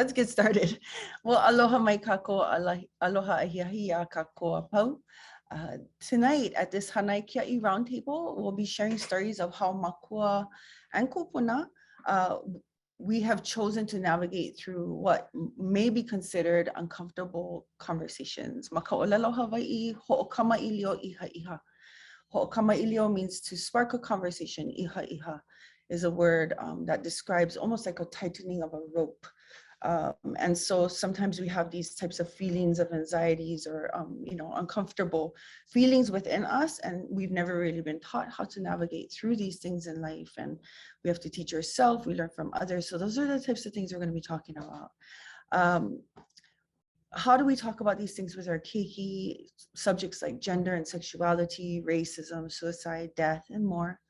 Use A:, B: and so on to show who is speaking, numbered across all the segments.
A: let's get started. Well, aloha mai kako, aloha ʻIhaʻiha kako apau. Tonight at this Hanai Kiaʻi Roundtable, we'll be sharing stories of how mākua and kupuna we have chosen to navigate through what may be considered uncomfortable conversations. Maka'olelo Hawai'i, Hoʻokamaʻilio ʻIhaʻiha. Hoʻokamaʻilio means to spark a conversation. ʻIhaʻiha is a word that describes almost like a tightening of a rope. And so sometimes we have these types of feelings of anxieties or, uncomfortable feelings within us, and we've never really been taught how to navigate through these things in life. And we have to teach ourselves, we learn from others. So those are the types of things we're going to be talking about. How do we talk about these things with our keiki, subjects like gender and sexuality, racism, suicide, death, and more.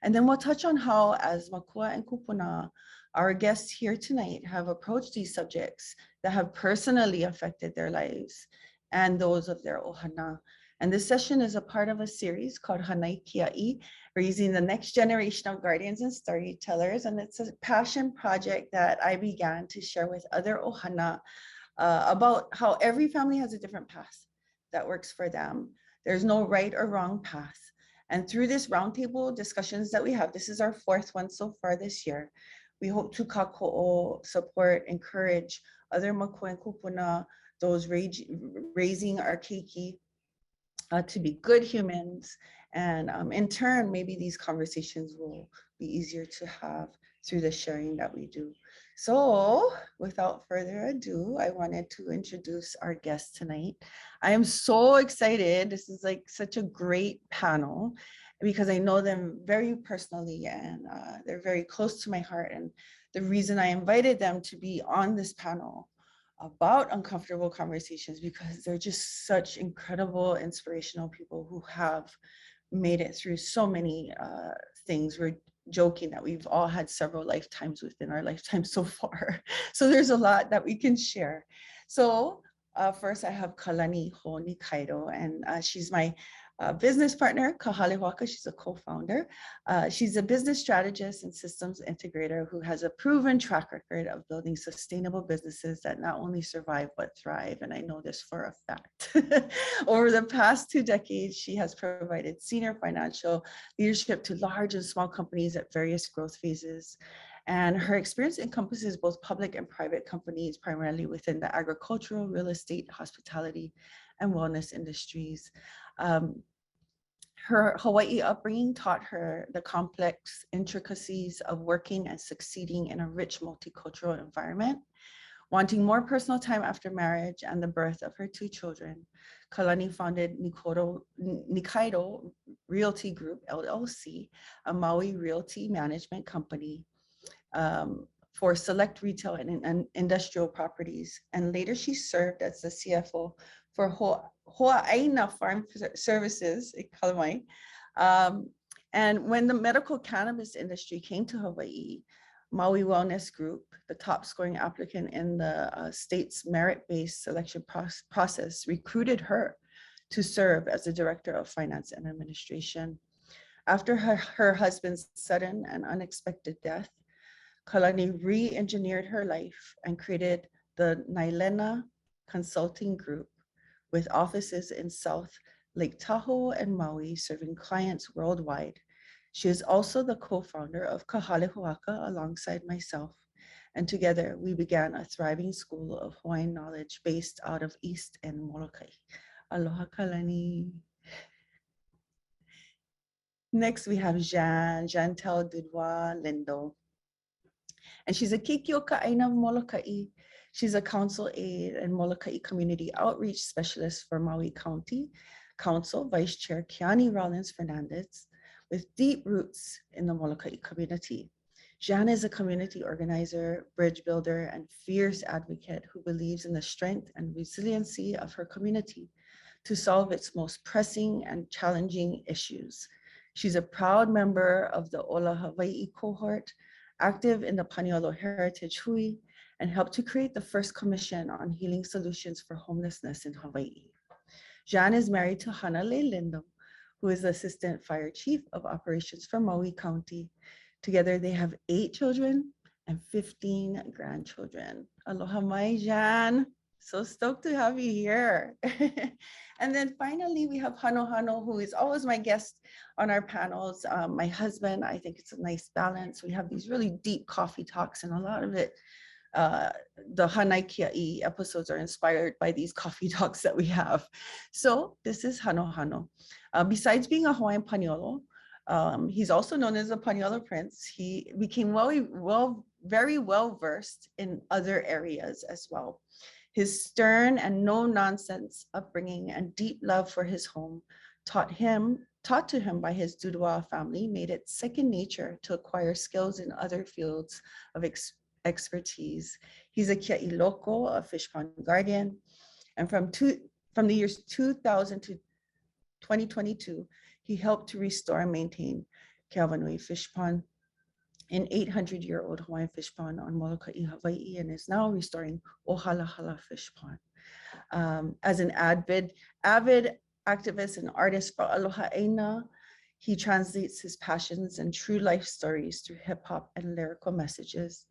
A: And then we'll touch on how, as mākua and kupuna, our guests here tonight have approached these subjects that have personally affected their lives and those of their ohana. And this session is a part of a series called Hanai Kiaʻi, raising the next generation of guardians and storytellers. And it's a passion project that I began to share with other ohana about how every family has a different path that works for them. There's no right or wrong path. And through this roundtable discussions that we have, this is our fourth one so far this year, we hope to kako'o, support, encourage other mākua and kupuna, those raising our keiki, to be good humans. And in turn, maybe these conversations will be easier to have through the sharing that we do. So without further ado, I wanted to introduce our guest tonight. I am so excited. This is like such a great panel because I know them very personally and they're very close to my heart. And the reason I invited them to be on this panel about uncomfortable conversations because they're just such incredible, inspirational people who have made it through so many things. We're joking that we've all had several lifetimes within our lifetime so far. So there's a lot that we can share. So first I have Kalani Ho'onikaido, and she's my business partner, Kahale Waka. She's a co-founder. She's a business strategist and systems integrator who has a proven track record of building sustainable businesses that not only survive but thrive. And I know this for a fact. Over the past 2 decades, she has provided senior financial leadership to large and small companies at various growth phases. And her experience encompasses both public and private companies, primarily within the agricultural, real estate, hospitality, and wellness industries. Her Hawaii upbringing taught her the complex intricacies of working and succeeding in a rich multicultural environment. Wanting more personal time after marriage and the birth of her 2 children, Kalani founded Nikaido Realty Group, LLC, a Maui realty management company for select retail and industrial properties. And later she served as the CFO for Hawaiian Farm Services in Kalamai. And when the medical cannabis industry came to Hawaii, Maui Wellness Group, the top scoring applicant in the state's merit-based selection process, recruited her to serve as the Director of Finance and Administration. After her husband's sudden and unexpected death, Kalani re-engineered her life and created the Nailena Consulting Group with offices in South Lake Tahoe and Maui, serving clients worldwide. She is also the co-founder of Kahale Huaka alongside myself. And together we began a thriving school of Hawaiian knowledge based out of East and Molokai. Aloha Kalani. Next we have Jantel Dudois Lindo. And she's a keiki aina Molokai. She's a council aide and Molokai community outreach specialist for Maui County Council Vice Chair Kiani Rollins Fernandez, with deep roots in the Molokai community. Jan is a community organizer, bridge builder, and fierce advocate who believes in the strength and resiliency of her community to solve its most pressing and challenging issues. She's a proud member of the Ola Hawaii cohort, active in the Paniolo Heritage Hui, and helped to create the first commission on healing solutions for homelessness in Hawaii. Jan is married to Hanale Lindo, who is the Assistant Fire Chief of Operations for Maui County. Together, they have 8 children and 15 grandchildren. Aloha mai, Jan. So stoked to have you here. And then finally, we have Hano Hano, who is always my guest on our panels. My husband, I think it's a nice balance. We have these really deep coffee talks, and a lot of it, the Hanai Kiaʻi episodes are inspired by these coffee talks that we have. So this is Hano Hano. Besides being a Hawaiian paniolo, he's also known as a Paniolo Prince. He became very well versed in other areas as well. His stern and no-nonsense upbringing and deep love for his home taught to him by his Duduaʻa family made it second nature to acquire skills in other fields of expertise. He's a Kiaʻi loco, a fish pond guardian, and from the years 2000 to 2022, he helped to restore and maintain Keawanui Fish Pond, an 800-year-old Hawaiian fish pond on Molokai, Hawaii, and is now restoring Ohalahala Fish Pond. As an avid activist and artist for Aloha Eina, he translates his passions and true life stories through hip hop and lyrical messages.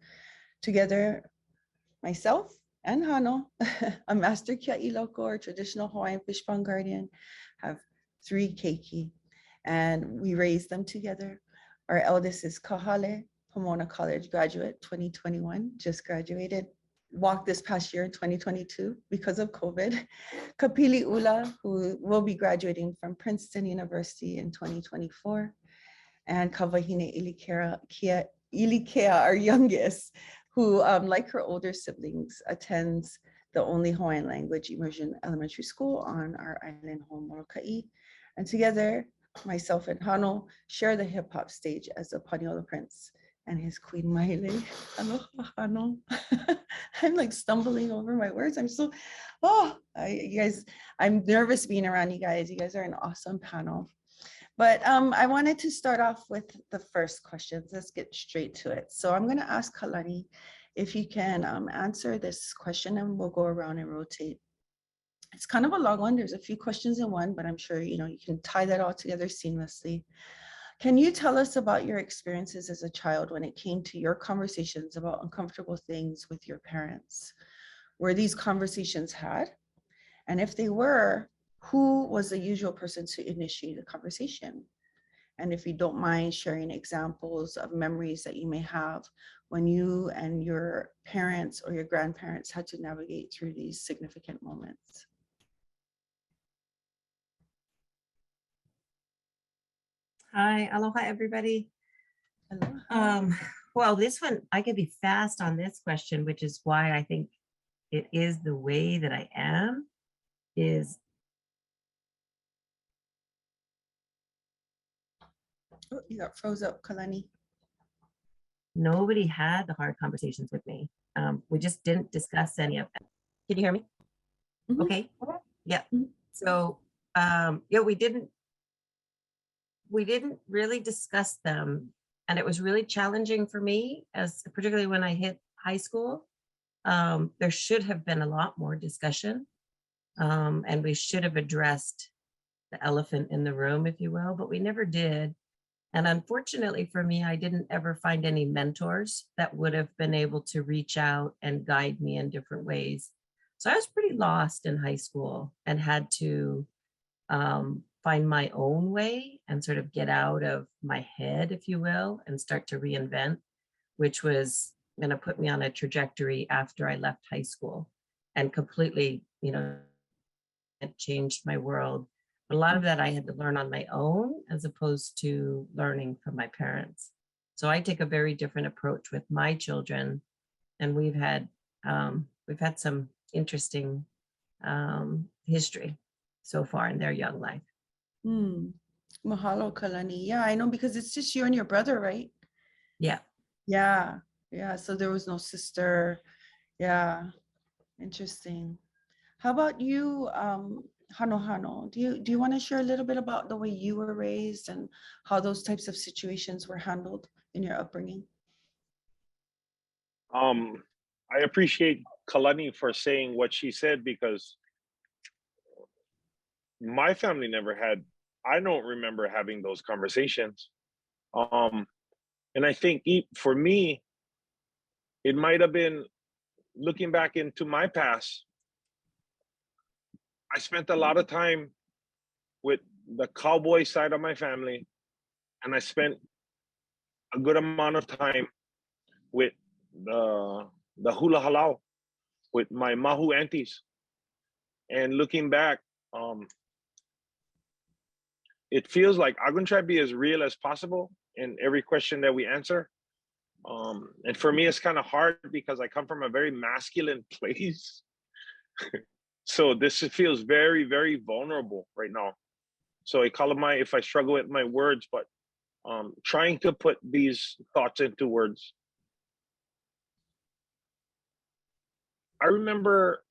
A: Together, myself and Hano, a master Kiaʻi loco or traditional Hawaiian fish pond guardian, have 3 keiki, and we raised them together. Our eldest is Kahale, Pomona College graduate, 2021, just graduated, walked this past year in 2022 because of COVID. Kapili Ula, who will be graduating from Princeton University in 2024, and Kawahine Ilikea, our youngest, who, like her older siblings, attends the only Hawaiian language immersion elementary school on our island home, Molokai. And together, myself and Hano share the hip hop stage as the Paniolo Prince and his Queen Maile. Aloha, Hano. I'm like stumbling over my words. You guys, I'm nervous being around you guys. You guys are an awesome panel. But I wanted to start off with the first questions. Let's get straight to it. So I'm going to ask Kalani if you can answer this question, and we'll go around and rotate. It's kind of a long one. There's a few questions in one, but I'm sure you can tie that all together seamlessly. Can you tell us about your experiences as a child when it came to your conversations about uncomfortable things with your parents? Were these conversations had? And if they were, who was the usual person to initiate the conversation? And if you don't mind sharing examples of memories that you may have when you and your parents or your grandparents had to navigate through these significant moments.
B: Hi, aloha everybody.
A: Aloha.
B: Well, this one, I could be fast on this question, which is why I think it is the way that I am, is
A: Oh, you got froze up, Kalani.
B: nobody had the hard conversations with me. We just didn't discuss any of them. Can you hear me?
A: Mm-hmm.
B: Okay. Yeah.
A: Mm-hmm.
B: So yeah, we didn't really discuss them. And it was really challenging for me, particularly when I hit high school. There should have been a lot more discussion. And we should have addressed the elephant in the room, if you will, but we never did. And unfortunately for me, I didn't ever find any mentors that would have been able to reach out and guide me in different ways. So I was pretty lost in high school and had to find my own way and sort of get out of my head, if you will, and start to reinvent, which was going to put me on a trajectory after I left high school and completely, it changed my world. But a lot of that I had to learn on my own as opposed to learning from my parents. So I take a very different approach with my children, and we've had some interesting history so far in their young life.
A: Mahalo, Kalani. Yeah, I know, because it's just you and your brother, right?
B: Yeah.
A: Yeah. So there was no sister. Yeah. Interesting. How about you, Hano? Do you want to share a little bit about the way you were raised and how those types of situations were handled in your upbringing?
C: I appreciate Kalani for saying what she said, because my family I don't remember having those conversations. And I think for me, it might have been, looking back into my past, I spent a lot of time with the cowboy side of my family, and I spent a good amount of time with the hula halau, with my mahu aunties. And looking back, it feels like I'm gonna try to be as real as possible in every question that we answer. And for me, it's kind of hard because I come from a very masculine place. So this feels very, very vulnerable right now. So I call it if I struggle with my words, but trying to put these thoughts into words. I remember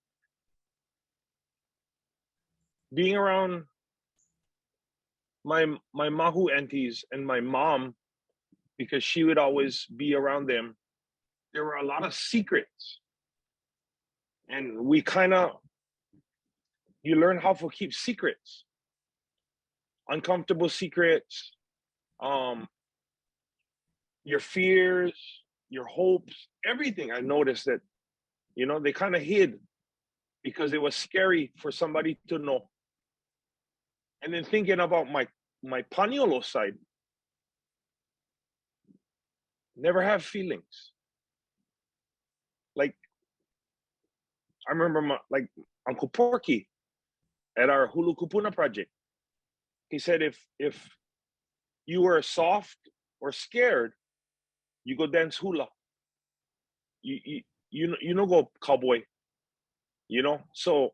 C: being around my mahu aunties and my mom, because she would always be around them. There were a lot of secrets, and we you learn how to keep secrets, uncomfortable secrets, your fears, your hopes, everything. I noticed that, they kind of hid because it was scary for somebody to know. And then thinking about my paniolo side, never have feelings. Like, I remember like Uncle Porky at our Hulu Kupuna project. He said, if you were soft or scared, you go dance hula. You know, go cowboy. So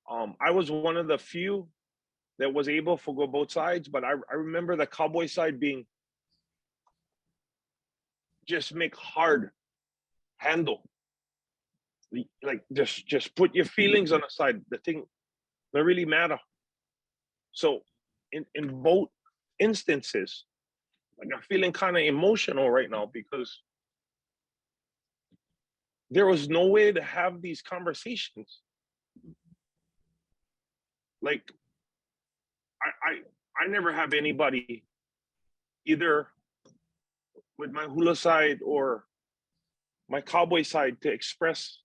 C: I was one of the few that was able to go both sides, but I remember the cowboy side being just make hard handle. Like just put your feelings on the side. The thing that really matter. So in both instances, like I'm feeling kind of emotional right now because there was no way to have these conversations. Like I never have anybody either with my hula side or my cowboy side to express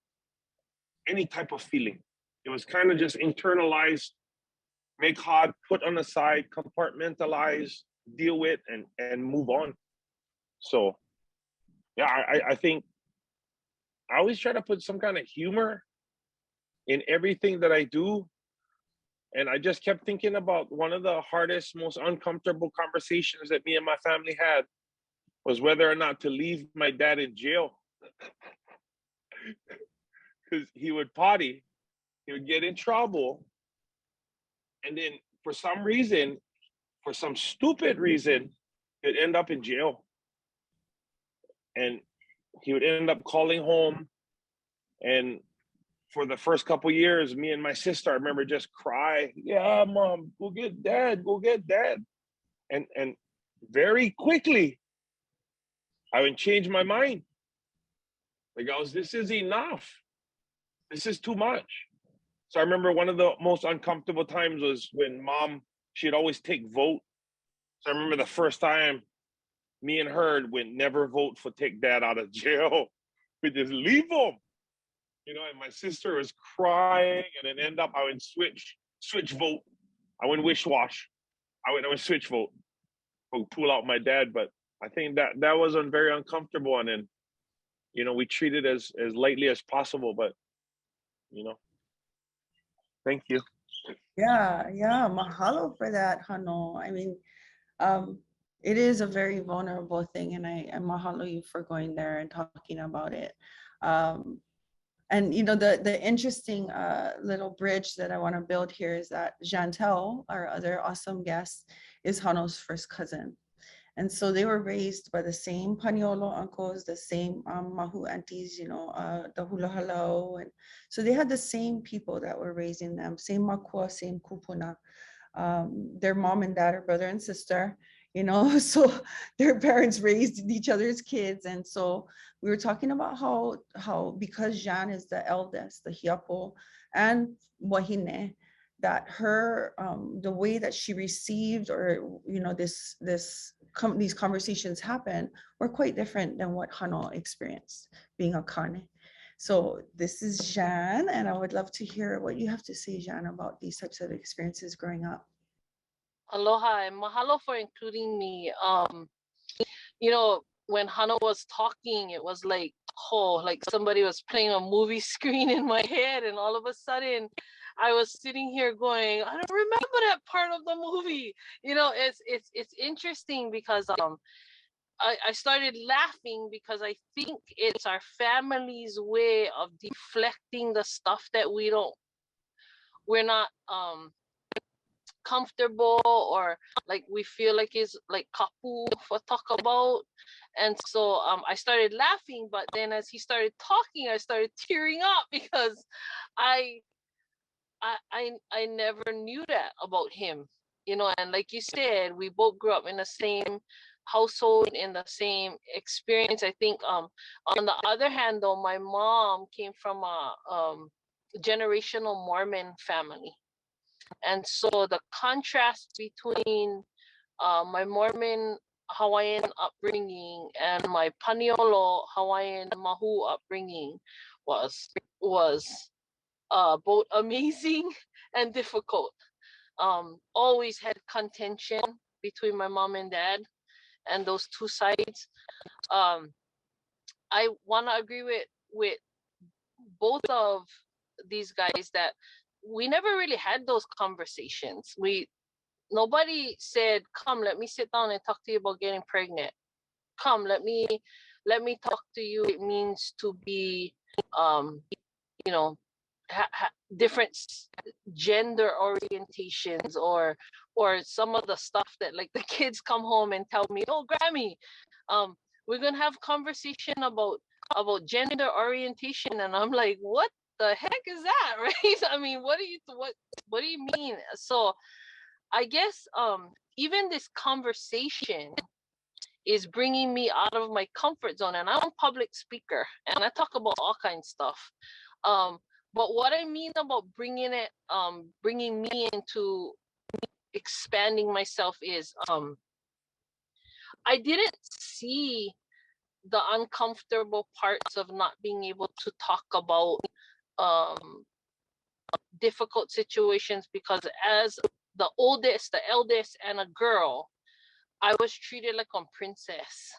C: any type of feeling. It was kind of just internalized, make hard, put on the side, compartmentalize, deal with, and move on. So yeah, I think I always try to put some kind of humor in everything that I do. And I just kept thinking about one of the hardest, most uncomfortable conversations that me and my family had was whether or not to leave my dad in jail. Because he would potty, he would get in trouble, and then for some reason, for some stupid reason, he'd end up in jail. And he would end up calling home. And for the first couple years, me and my sister, I remember just cry, yeah, mom, go get dad, go get dad. And very quickly, I would change my mind. Like this is enough. This is too much. So I remember one of the most uncomfortable times was when mom, she'd always take vote. So I remember the first time me and her would never vote for take dad out of jail. We just leave him. And my sister was crying, and then end up I would switch vote. I wouldn't wish wash. I would switch vote. I would pull out my dad, but I think that was very uncomfortable, and then we treat it as lightly as possible, but thank you.
A: Yeah, mahalo for that, Hano. I mean, it is a very vulnerable thing, and I mahalo you for going there and talking about it. And the interesting little bridge that I want to build here is that Jantel, our other awesome guest, is Hano's first cousin. And so they were raised by the same paniolo uncles, the same mahu aunties, the hula halau. And so they had the same people that were raising them, same mākua, same kupuna. Their mom and dad are brother and sister, so their parents raised each other's kids. And so we were talking about how because Jan is the eldest, the hiapo and wahine, that her the way that she received, or this these conversations happen were quite different than what Hano experienced being a Kane. So this is Jan, and I would love to hear what you have to say, Jan, about these types of experiences growing up.
D: Aloha and mahalo for including me. You know, when Hana was talking, it was like, oh, like somebody was playing a movie screen in my head, and all of a sudden I was sitting here going, I don't remember that part of the movie. You know, it's interesting because I started laughing because I think it's our family's way of deflecting the stuff that we're not comfortable, or like we feel like is like kapu for talk about. And so I started laughing, but then as he started talking, I started tearing up because I never knew that about him, you know. And like you said, we both grew up in the same household, in the same experience. I think on the other hand though, my mom came from a generational Mormon family. And so the contrast between my Mormon Hawaiian upbringing and my Paniolo Hawaiian Mahu upbringing was both amazing and difficult. Always had contention between my mom and dad, and those two sides. I want to agree with both of these guys that we never really had those conversations. Nobody said, come, let me sit down and talk to you about getting pregnant. Come, let me talk to you. It means to be, you know, different gender orientations, or some of the stuff that like the kids come home and tell me, oh, Grammy, we're gonna have conversation about gender orientation, and I'm like, what the heck is that, right? I mean, what do you mean? So I guess even this conversation is bringing me out of my comfort zone, and I'm a public speaker and I talk about all kinds of stuff. But what I mean about bringing me into expanding myself is I didn't see the uncomfortable parts of not being able to talk about difficult situations, because as the eldest, and a girl, I was treated like a princess.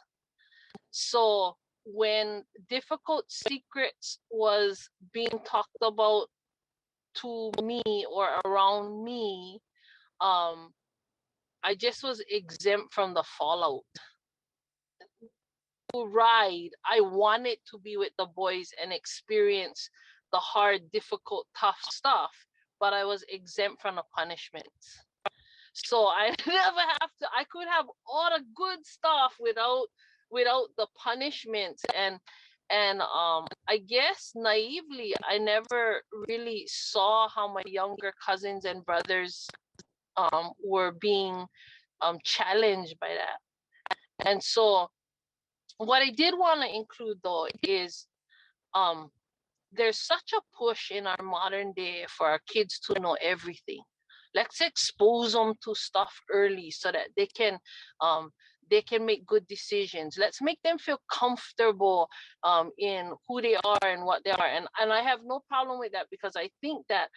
D: So when difficult secrets was being talked about to me or around me, I just was exempt from the fallout. To ride, I wanted to be with the boys and experience the hard, difficult, tough stuff, but I was exempt from the punishments. So I never have to, I could have all the good stuff without the punishments. And I guess naively, I never really saw how my younger cousins and brothers were being challenged by that. And so what I did want to include though is there's such a push in our modern day for our kids to know everything. Let's expose them to stuff early so that they can make good decisions. Let's make them feel comfortable in who they are and what they are. And I have no problem with that, because I think that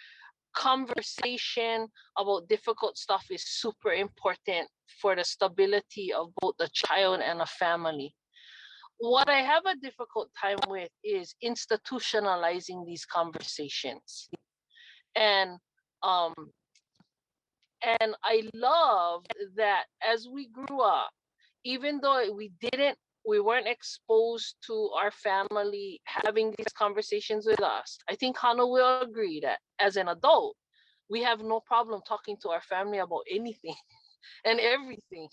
D: conversation about difficult stuff is super important for the stability of both the child and a family. What I have a difficult time with is institutionalizing these conversations. And I love that as we grew up, even though we weren't exposed to our family having these conversations with us, I think Hannah will agree that as an adult, we have no problem talking to our family about anything and everything,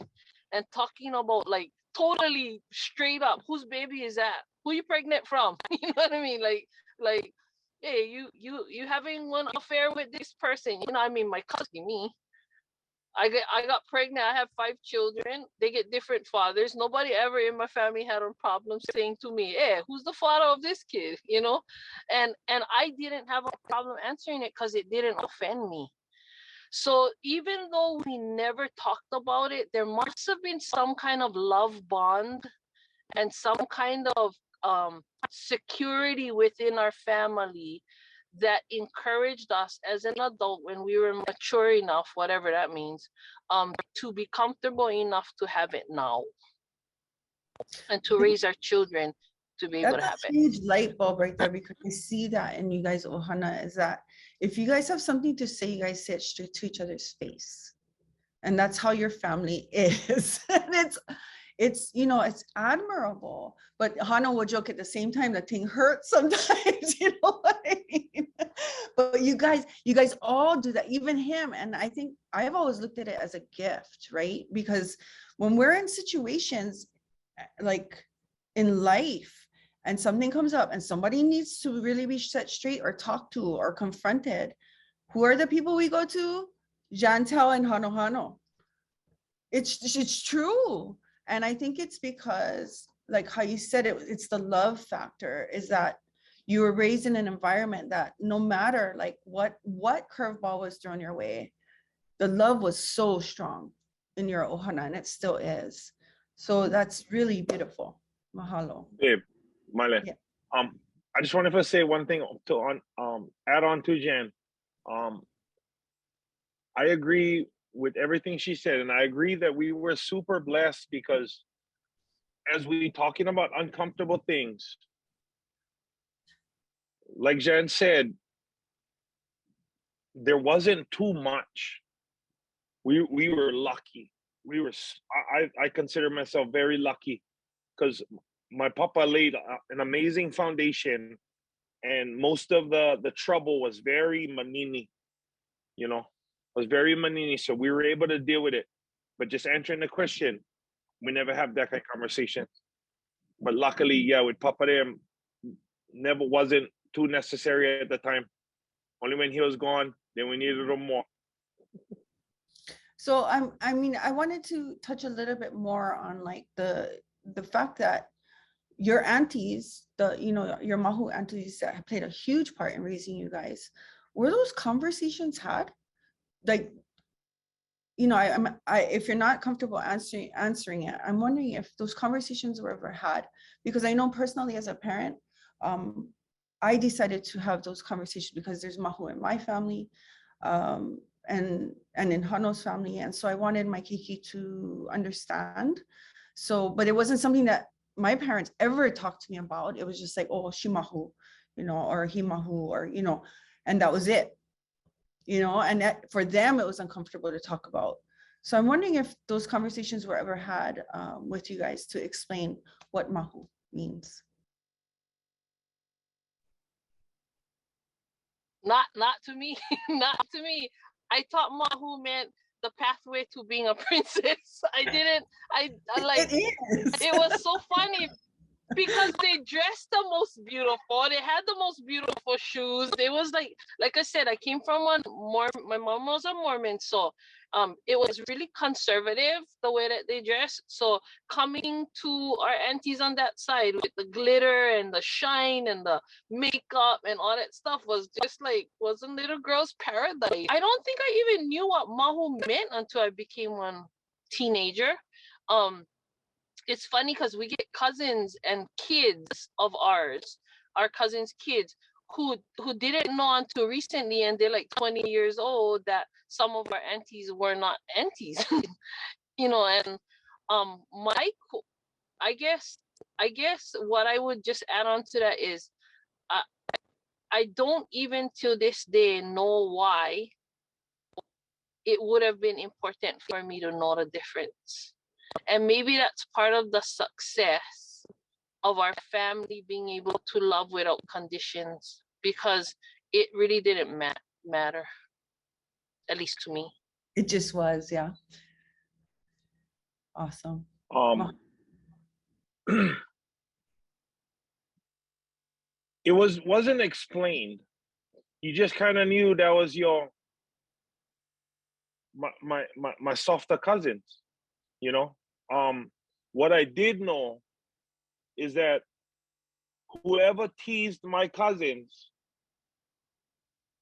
D: and talking about like totally straight up, whose baby is that? Who you pregnant from? You know what I mean? Like, hey, you having one affair with this person? You know, I mean, my cousin, me. I got pregnant. I have 5 children. They get different fathers. Nobody ever in my family had a problem saying to me, "Hey, who's the father of this kid?" You know, and I didn't have a problem answering it because it didn't offend me. So even though we never talked about it, there must have been some kind of love bond and some kind of security within our family that encouraged us as an adult when we were mature enough, whatever that means, to be comfortable enough to have it now and to raise our children to be able to have
A: That's a
D: it.
A: huge light bulb right there, because I see that in you guys, ohana, is that if you guys have something to say, you guys say it straight to each other's face. And that's how your family is. And it's, you know, it's admirable. But Hana will joke at the same time, that thing hurts sometimes, you know what I mean? But you guys all do that, even him. And I think I've always looked at it as a gift, right? Because when we're in situations like in life, and something comes up and somebody needs to really be set straight or talked to or confronted, who are the people we go to? Jantel and Hano. It's true. And I think it's because, like how you said it, it's the love factor, is that you were raised in an environment that no matter like what curveball was thrown your way, the love was so strong in your ohana, and it still is. So that's really beautiful. Mahalo.
C: Babe, Maile.
A: Yeah.
C: I just wanted to say one thing to add on to Jen. I agree with everything she said, and I agree that we were super blessed, because as we talking about uncomfortable things, like Jen said, there wasn't too much. We were lucky. I consider myself very lucky, because my papa laid an amazing foundation, and most of the trouble was very manini, you know, was very manini. So we were able to deal with it. But just answering the question, we never have that kind of conversation. But luckily, yeah, with Papa there, never wasn't too necessary at the time. Only when he was gone, then we needed him more.
A: So I mean, I wanted to touch a little bit more on like the fact that your aunties, your mahu aunties that have played a huge part in raising you guys, were those conversations had? Like, you know, if you're not comfortable answering it, I'm wondering if those conversations were ever had, because I know personally as a parent, I decided to have those conversations because there's mahu in my family, and in Hano's family, and so I wanted my keiki to understand. So, but it wasn't something that my parents ever talked to me about. It was just like, oh, she mahu, you know, or he mahu, or you know, and that was it. You know, and that for them, it was uncomfortable to talk about. So I'm wondering if those conversations were ever had with you guys to explain what mahu means.
D: Not to me, not to me. I thought mahu meant the pathway to being a princess. I like, it was so funny because they dressed the most beautiful. They had the most beautiful shoes. It was like I said, I came from my mom was a Mormon, so it was really conservative the way that they dressed. So coming to our aunties on that side with the glitter and the shine and the makeup and all that stuff was just like, was a little girl's paradise. I don't think I even knew what mahu meant until I became one teenager. It's funny because we get cousins and kids of ours, our cousins' kids, who didn't know until recently, and they're like 20 years old, that some of our aunties were not aunties, you know. And I guess what I would just add on to that is, I don't even till this day know why it would have been important for me to know the difference. And maybe that's part of the success of our family being able to love without conditions, because it really didn't matter, at least to me.
A: It just was, yeah. Awesome.
C: It wasn't explained. You just kind of knew that was my softer cousins, you know. What I did know is that whoever teased my cousins,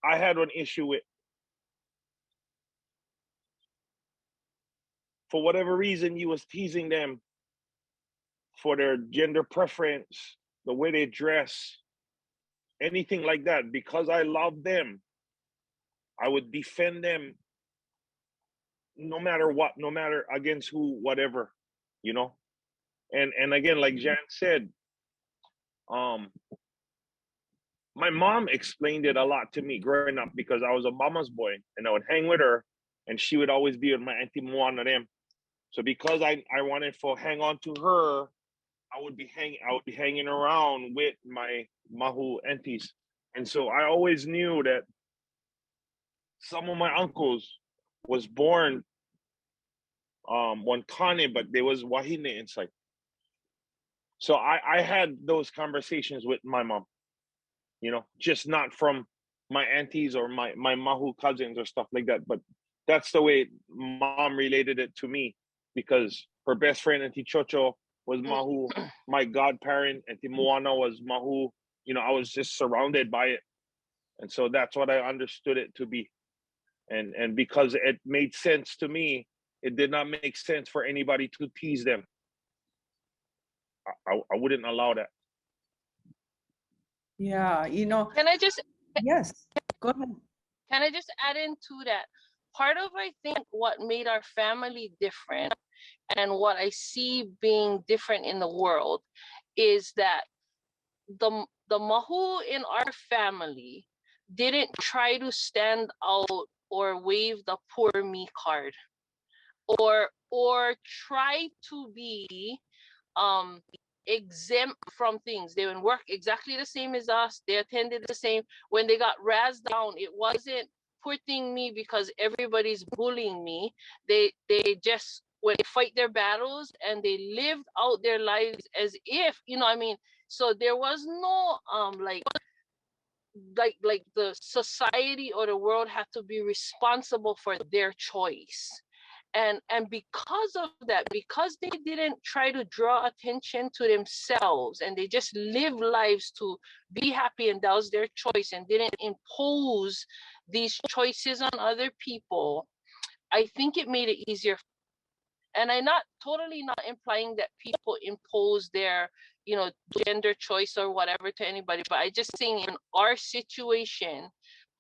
C: I had an issue with. for whatever reason you was teasing them for their gender preference, the way they dress, anything like that, because I love them, I would defend them no matter what, no matter against who, whatever, you know. And again, like Jan said, my mom explained it a lot to me growing up because I was a mama's boy and I would hang with her and she would always be with my auntie Moana them. So because I wanted to hang on to her, I would be hanging around with my mahu aunties. And so I always knew that some of my uncles was born one kane, but there was wahine inside. So I had those conversations with my mom, you know, just not from my aunties or my mahu cousins or stuff like that. But that's the way mom related it to me, because her best friend, Auntie Chocho, was mahu. My godparent, Auntie Moana, was mahu. You know, I was just surrounded by it. And so that's what I understood it to be. And because it made sense to me, it did not make sense for anybody to tease them. I wouldn't allow that.
A: Yeah, you know,
D: Can I just
A: yes, go ahead.
D: Can I just add into that? Part of, I think, what made our family different and what I see being different in the world is that the mahu in our family didn't try to stand out or wave the poor me card or try to be exempt from things. They would work exactly the same as us. They attended the same. When they got razzed down, it wasn't poor thing me because everybody's bullying me. They just would fight their battles and they lived out their lives as if, you know what I mean? So there was no like the society or the world had to be responsible for their choice. And because of that, because they didn't try to draw attention to themselves and they just lived lives to be happy, and that was their choice, and didn't impose these choices on other people, I think it made it easier. And I'm not totally not implying that people impose their, you know, gender choice or whatever to anybody, but I just think in our situation,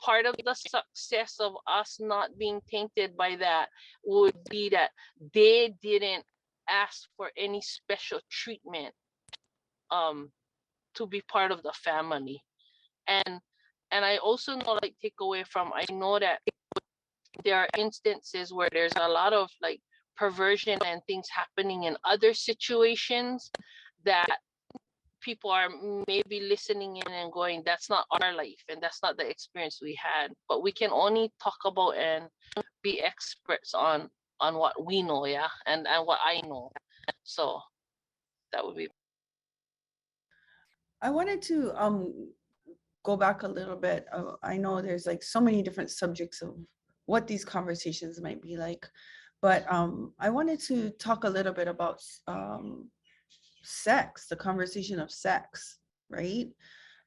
D: part of the success of us not being tainted by that would be that they didn't ask for any special treatment to be part of the family. And I also know, like, take away from, I know that there are instances where there's a lot of like perversion and things happening in other situations that people are maybe listening in and going, that's not our life and that's not the experience we had. But we can only talk about and be experts on what we know, yeah, and what I know. So that would be.
A: I wanted to go back a little bit. I know there's like so many different subjects of what these conversations might be like, but I wanted to talk a little bit about sex, the conversation of sex, right?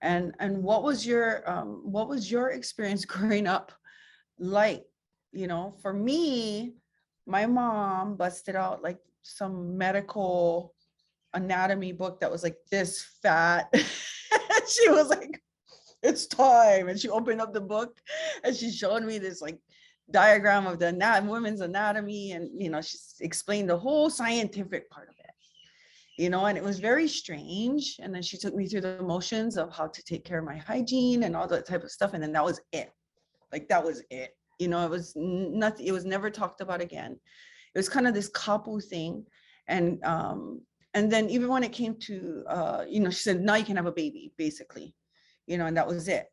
A: And what was your experience growing up like? You know, for me, my mom busted out like some medical anatomy book that was like this fat. She was like, it's time. And she opened up the book and she showed me this like diagram of the women's anatomy. And, you know, she explained the whole scientific part of it, you know, and it was very strange. And then she took me through the motions of how to take care of my hygiene and all that type of stuff. And then that was it. Like, that was it. You know, it was nothing. It was never talked about again. It was kind of this kapu thing. And then even when it came to, you know, she said, now you can have a baby, basically, you know, and that was it.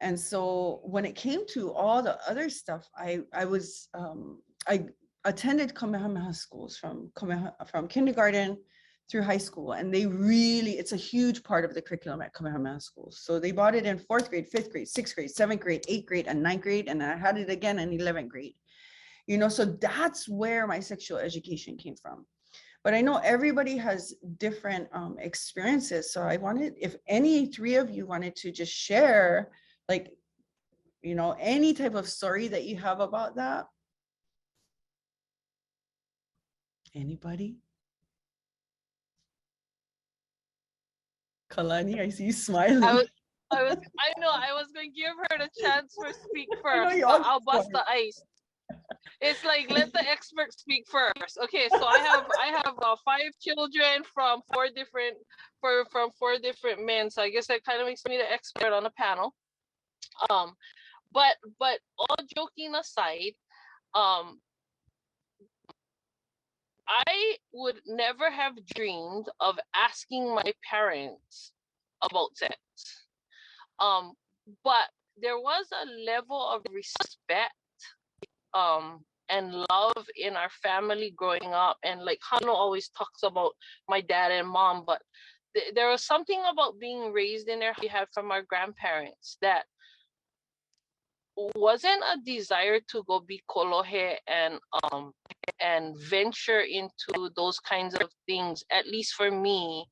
A: And so when it came to all the other stuff, I attended Kamehameha schools from kindergarten through high school. And they really, it's a huge part of the curriculum at Kamehameha schools. So they brought it in 4th grade, 5th grade, 6th grade, 7th grade, 8th grade, and 9th grade. And I had it again in 11th grade. You know, so that's where my sexual education came from. But I know everybody has different experiences. So I wanted, if any three of you wanted to just share, like, you know, any type of story that you have about that. Anybody? Kalani, I see you smiling.
D: I know I was going to give her the chance for speak
A: I know
D: first,
A: you
D: but
A: all
D: I'll bust the ice. It's like, let the expert speak first. Okay, so I have 5 children from 4 different men. So I guess that kind of makes me the expert on the panel. But all joking aside, I would never have dreamed of asking my parents about sex. But there was a level of respect and love in our family growing up. And like Hano always talks about my dad and mom, but there was something about being raised in there we had from our grandparents that wasn't a desire to go be kolohe and venture into those kinds of things, at least for me,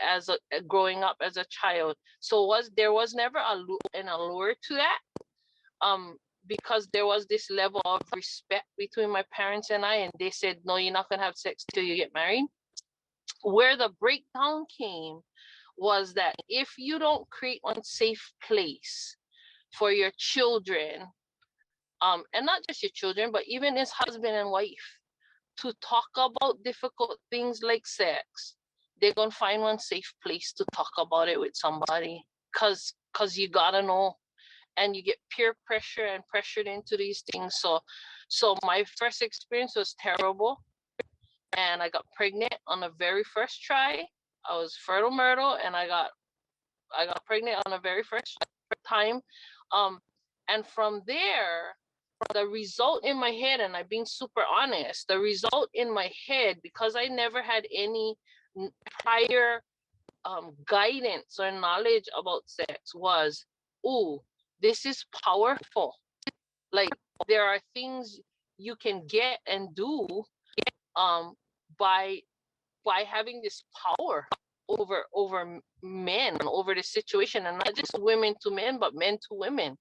D: as growing up as a child. So there was never an allure to that, because there was this level of respect between my parents and I, and they said, no, you're not gonna have sex till you get married. Where the breakdown came was that if you don't create one safe place for your children, and not just your children, but even as husband and wife, to talk about difficult things like sex, they're gonna find one safe place to talk about it with somebody, cause you gotta know, and you get peer pressure and pressured into these things. So my first experience was terrible, and I got pregnant on the very first try. I was fertile myrtle, and I got pregnant on the very first time. And from there, the result in my head, and I'm being super honest, the result in my head, because I never had any prior guidance or knowledge about sex, was, ooh, this is powerful. Like, there are things you can get and do by having this power over men, over the situation, and not just women to men, but men to women.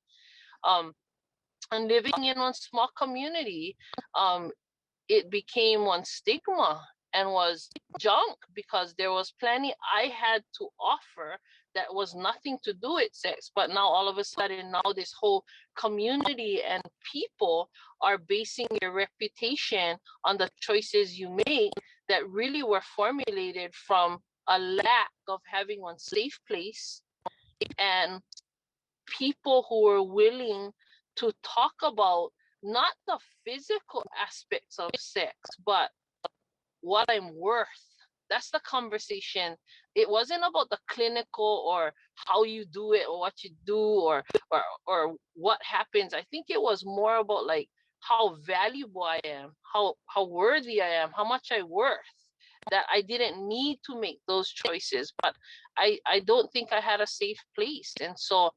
D: And living in one small community, it became one stigma and was junk, because there was plenty I had to offer that was nothing to do with sex. But now all of a sudden, now this whole community and people are basing your reputation on the choices you make that really were formulated from a lack of having one safe place and people who were willing to talk about not the physical aspects of sex, but what I'm worth. That's the conversation. It wasn't about the clinical or how you do it or what you do or what happens. I think it was more about like how valuable I am, how worthy I am, how much I worth, that I didn't need to make those choices. But I don't think I had a safe place. And so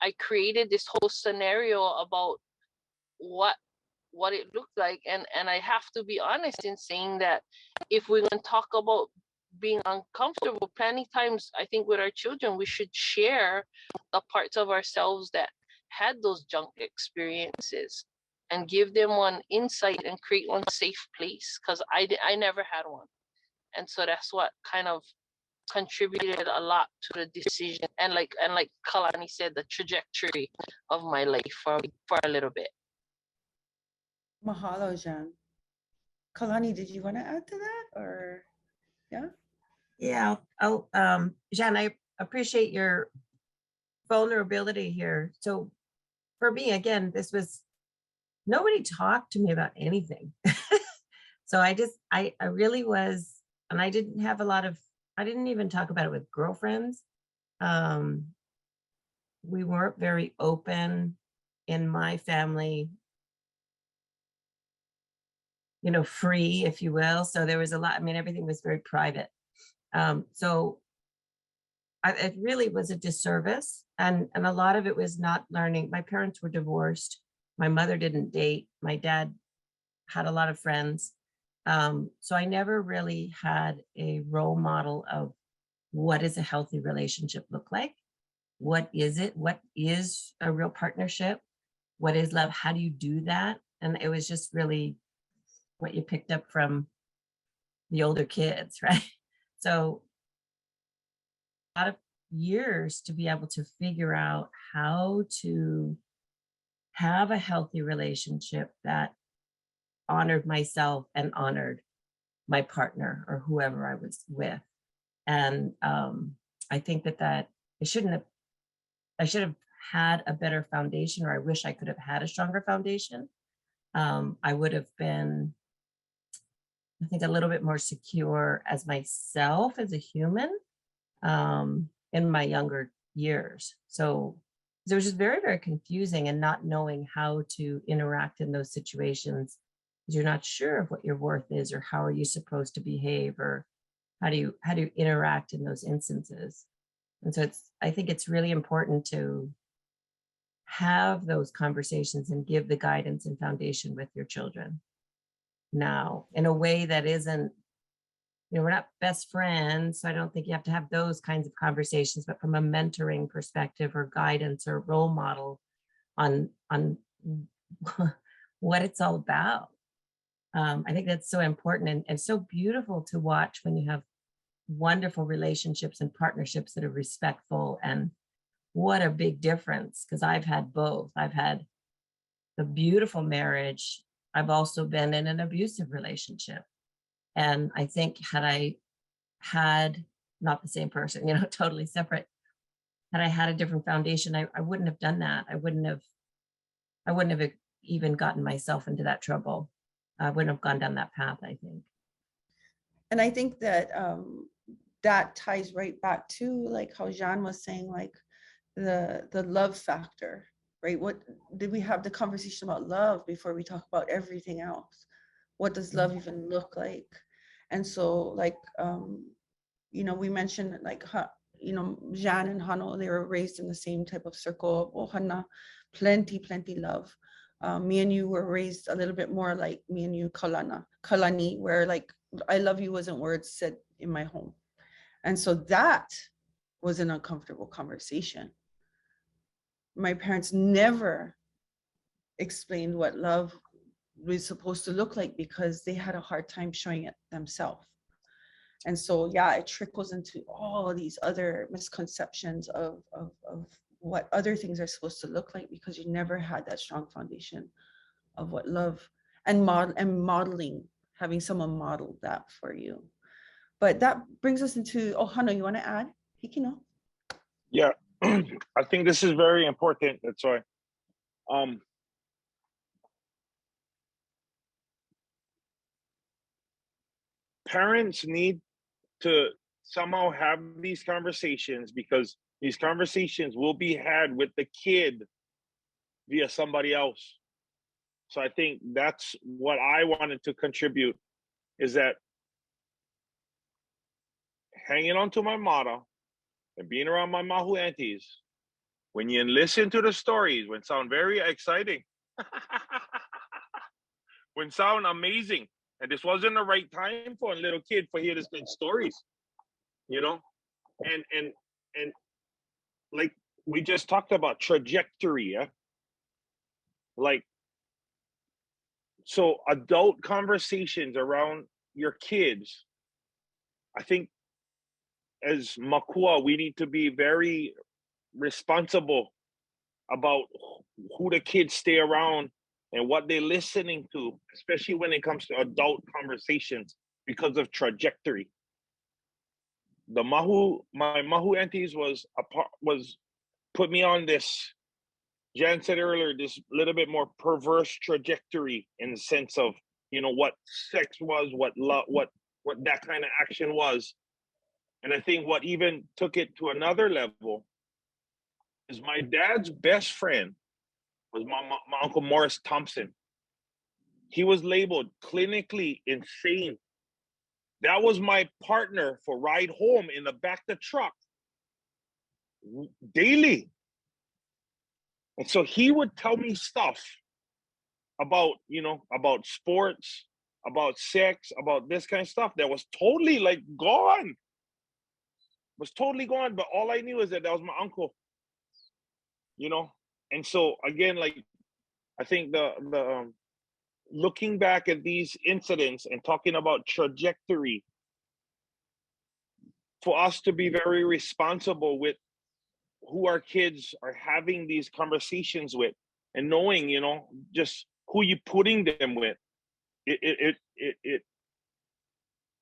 D: I created this whole scenario about what it looked like, and I have to be honest in saying that if we're going to talk about being uncomfortable, plenty times I think with our children we should share the parts of ourselves that had those junk experiences and give them one insight and create one safe place, because I never had one. And so that's what kind of contributed a lot to the decision, and like Kalani said, the trajectory of my life for a little bit.
A: Mahalo, Jan. Kalani, did you want to add to that, or yeah?
B: Yeah, Jan, I appreciate your vulnerability here. So for me, again, this was, nobody talked to me about anything. So I really was, and I didn't have I didn't even talk about it with girlfriends. We weren't very open in my family, you know, free, if you will. So there was a lot, I mean, everything was very private. So it really was a disservice. And a lot of it was not learning. My parents were divorced. My mother didn't date. My dad had a lot of friends. So I never really had a role model of what does a healthy relationship look like? What is it? What is a real partnership? What is love? How do you do that? And it was just really what you picked up from the older kids, right? So a lot of years to be able to figure out how to have a healthy relationship that honored myself and honored my partner or whoever I was with. And I think that I should have had a better foundation, or I wish I could have had a stronger foundation. I would have been, I think, a little bit more secure as myself as a human in my younger years. So it was just very, very confusing, and not knowing how to interact in those situations. You're not sure of what your worth is, or how are you supposed to behave, or how do you interact in those instances. And so I think it's really important to have those conversations and give the guidance and foundation with your children now in a way that isn't, we're not best friends, so I don't think you have to have those kinds of conversations, but from a mentoring perspective or guidance or role model on what it's all about. I think that's so important and so beautiful to watch when you have wonderful relationships and partnerships that are respectful. And what a big difference, because I've had both. I've had the beautiful marriage. I've also been in an abusive relationship. And I think had I had, not the same person, totally separate, had I had a different foundation, I wouldn't have done that. I wouldn't have even gotten myself into that trouble. I wouldn't have gone down that path, I think.
A: And I think that that ties right back to like how Jean was saying, like the love factor, right? What did we have the conversation about love before we talk about everything else? What does love even look like? And so like, we mentioned like, Jean and Hano, they were raised in the same type of circle of ohana, plenty love. Me and you were raised a little bit more like me and you, kalani, where like, I love you wasn't words said in my home. And so that was an uncomfortable conversation. My parents never explained what love was supposed to look like because they had a hard time showing it themselves. And so, yeah, it trickles into all of these other misconceptions of what other things are supposed to look like, because you never had that strong foundation of what love and modeling, having someone model that for you. But that brings us into ohana. You want to add, Hikino?
C: Yeah, I think this is very important. That's why. Parents need to somehow have these conversations, because these conversations will be had with the kid via somebody else. So I think that's what I wanted to contribute, is that hanging on to my motto and being around my mahu aunties, when you listen to the stories, when sound very exciting, when sound amazing, and this wasn't the right time for a little kid for hear this good stories, and like we just talked about trajectory, yeah? Like, so adult conversations around your kids, I think as mākua, we need to be very responsible about who the kids stay around and what they're listening to, especially when it comes to adult conversations, because of trajectory. My mahu aunties was put me on this, Jan said earlier, this little bit more perverse trajectory, in the sense of, what sex was, what love, what that kind of action was. And I think what even took it to another level is my dad's best friend was my Uncle Morris Thompson. He was labeled clinically insane. That was my partner for ride home in the back of the truck daily. And so he would tell me stuff about, about sports, about sex, about this kind of stuff that was totally like gone. Was totally gone. But all I knew is that was my uncle, And so again, like, I think the looking back at these incidents and talking about trajectory, for us to be very responsible with who our kids are having these conversations with, and knowing, you know, just who you putting them with.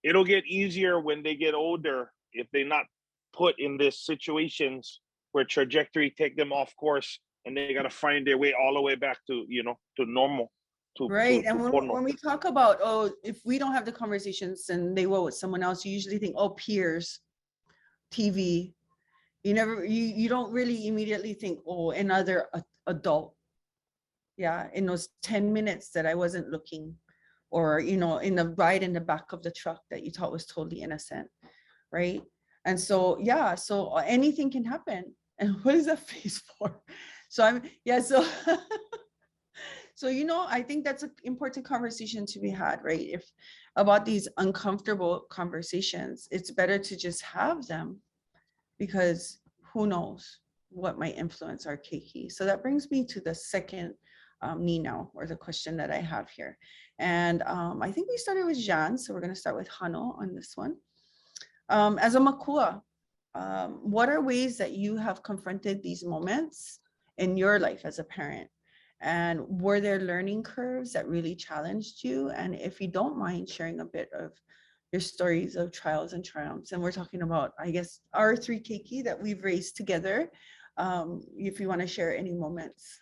C: It'll get easier when they get older if they're not put in these situations where trajectory take them off course and they got to find their way all the way back to, you know, to normal.
A: Right. And when
C: pono.
A: we talk about, oh, if we don't have the conversations and they will with someone else, you usually think, oh, peers, TV. You don't really immediately think, oh, another adult. Yeah, in those 10 minutes that I wasn't looking, or, you know, in the ride in the back of the truck that you thought was totally innocent, right? And so, yeah, so anything can happen. And what is that face for? So so so, you know, I think that's an important conversation to be had, right? If about these uncomfortable conversations, it's better to just have them, because who knows what might influence our keiki. So that brings me to the second Nino, or the question that I have here. And I think we started with Jean, so we're going to start with Hano on this one. As a makua, what are ways that you have confronted these moments in your life as a parent? And were there learning curves that really challenged you? And if you don't mind sharing a bit of your stories of trials and triumphs, and we're talking about, I guess, our three keiki that we've raised together, if you want to share any moments.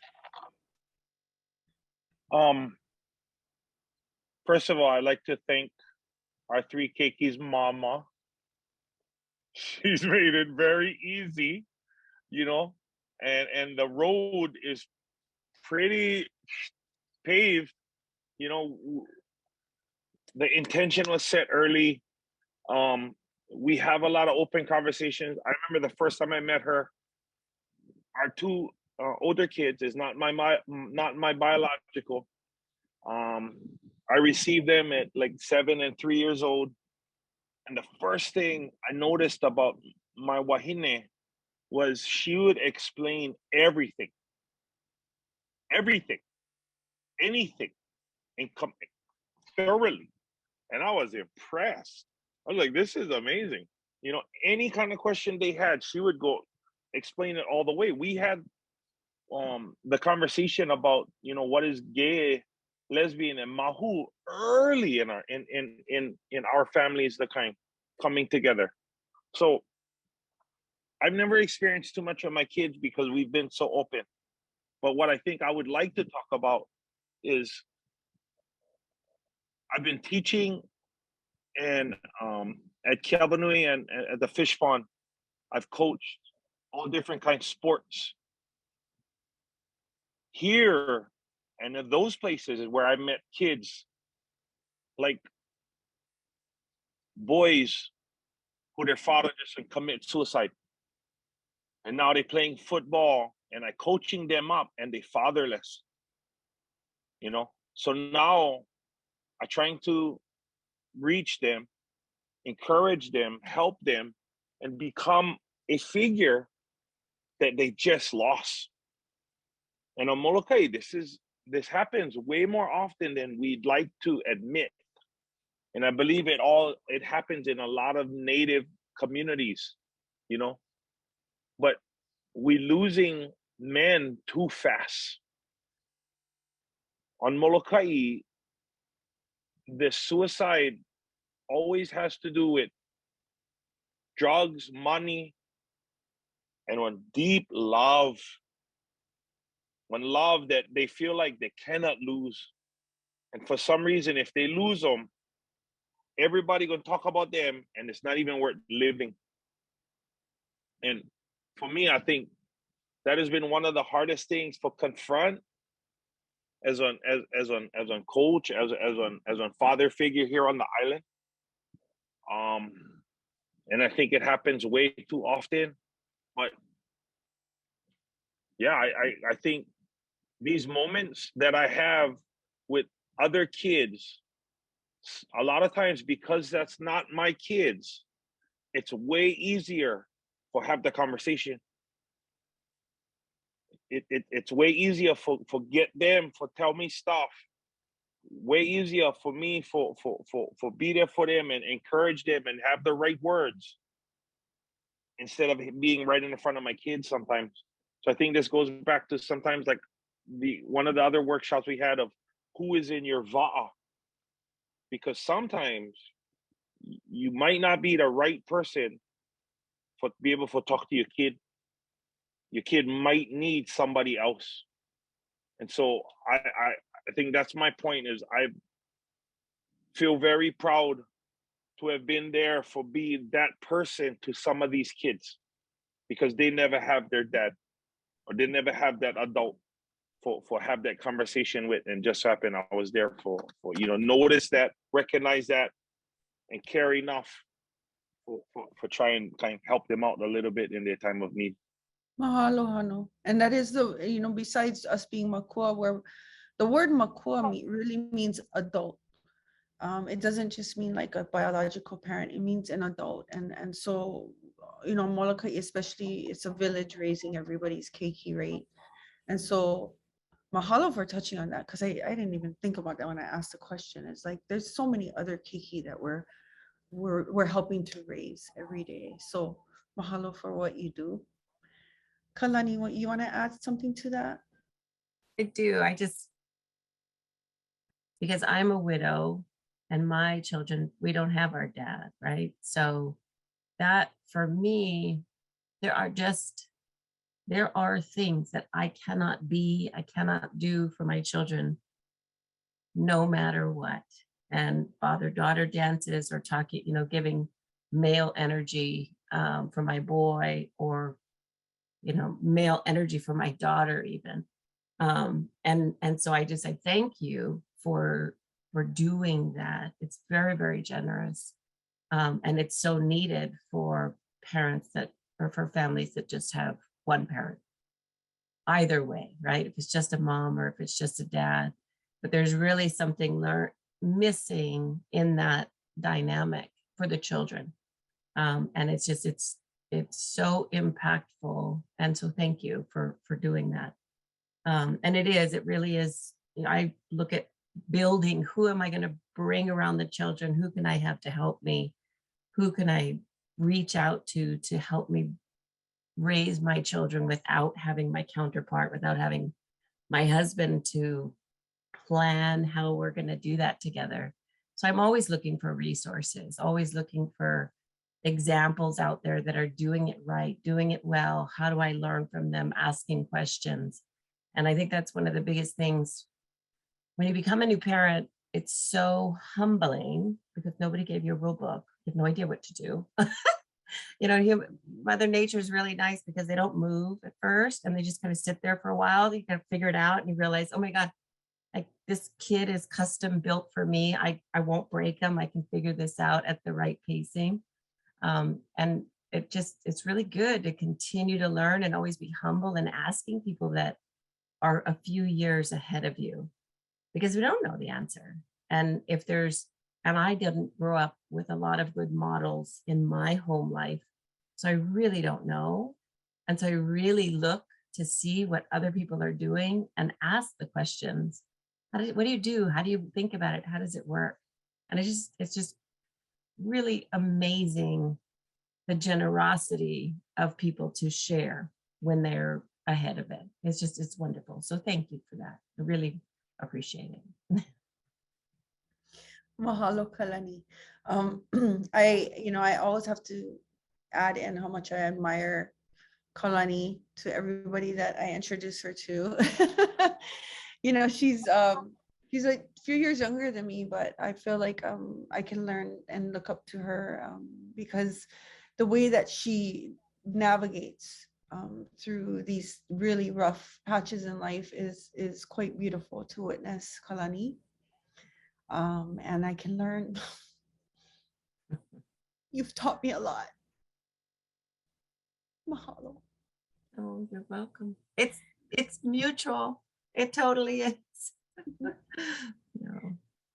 C: First of all, I'd like to thank our three keiki's mama. She's made it very easy, you know, and the road is pretty paved, you know. The intention was set early. We have a lot of open conversations. I remember the first time I met her, our two older kids is not my biological. I received them at like 7 and 3 years old. And the first thing I noticed about my wahine was she would explain everything, anything, and come thoroughly. And I was impressed. I was like, this is amazing. You know, any kind of question they had, she would go explain it all the way. We had the conversation about, you know, what is gay, lesbian, and mahu early in our families, the kind coming together. So I've never experienced too much of my kids because we've been so open. But what I think I would like to talk about is I've been teaching and at Kiaʻi and at the fish pond. I've coached all different kinds of sports. Here and in those places is where I met kids like boys who their father just committed suicide. And now they're playing football and I coaching them up and they fatherless. You know? So now I'm trying to reach them, encourage them, help them, and become a figure that they just lost. And on Molokai, this happens way more often than we'd like to admit. And I believe it happens in a lot of Native communities, you know. But we're losing men too fast. On Molokai, the suicide always has to do with drugs, money, and when deep love. When love that they feel like they cannot lose. And for some reason, if they lose them, everybody gonna talk about them and it's not even worth living. And for me, I think that has been one of the hardest things for confront as on coach, as on father figure here on the island. And I think it happens way too often. But yeah, I think these moments that I have with other kids, a lot of times because that's not my kids, it's way easier for have the conversation. It's way easier for get them for tell me stuff way easier for me for be there for them and encourage them and have the right words instead of being right in front of my kids sometimes. So I think this goes back to sometimes like one of the other workshops we had of who is in your va'a, because sometimes you might not be the right person for be able to talk to your kid. Your kid might need somebody else. And so I think that's my point is I feel very proud to have been there for being that person to some of these kids because they never have their dad or they never have that adult for have that conversation with, and just happened I was there for notice that, recognize that, and care enough for try and kind of help them out a little bit in their time of need.
A: Mahalo, Hano. And that is the, besides us being makua, where the word makua really means adult. It doesn't just mean like a biological parent, it means an adult. And so, Molokai especially, it's a village raising everybody's keiki, right? And so mahalo for touching on that, because I didn't even think about that when I asked the question. It's like there's so many other keiki that we're helping to raise every day. So mahalo for what you do. Kalani, you want to add something to that?
B: I do. Because I'm a widow and my children, we don't have our dad, right? So that for me, there are things that I cannot do for my children, no matter what. And father-daughter dances or talking, giving male energy for my boy, or, male energy for my daughter even. And so I thank you for doing that. It's very, very generous. And it's so needed for parents or for families that just have one parent. Either way, right? If it's just a mom or if it's just a dad, but there's really something missing in that dynamic for the children. And it's so impactful. And so thank you for doing that. And it really is, I look at building, who am I going to bring around the children? Who can I have to help me? Who can I reach out to help me raise my children without having my counterpart, without having my husband to plan how we're going to do that together? So I'm always looking for resources, always looking for examples out there that are doing it right, doing it well. How do I learn from them? Asking questions. And I think that's one of the biggest things. When you become a new parent, it's so humbling because nobody gave you a rule book. You have no idea what to do. Mother Nature is really nice because they don't move at first and they just kind of sit there for a while. You kind of figure it out and you realize, oh my God, like this kid is custom built for me. I won't break them. I can figure this out at the right pacing. And it's really good to continue to learn and always be humble and asking people that are a few years ahead of you, because we don't know the answer. And I didn't grow up with a lot of good models in my home life. So I really don't know. And so I really look to see what other people are doing and ask the questions. What do you do? How do you think about it? How does it work? And it's just really amazing, the generosity of people to share when they're ahead of it. It's wonderful. So thank you for that. I really appreciate it.
A: Mahalo, Kalani. I always have to add in how much I admire Kalani to everybody that I introduce her to. She's a few years younger than me, but I feel like I can learn and look up to her because the way that she navigates through these really rough patches in life is quite beautiful to witness, Kalani. And I can learn. You've taught me a lot. Mahalo.
B: Oh, you're welcome. It's mutual. It totally is. No.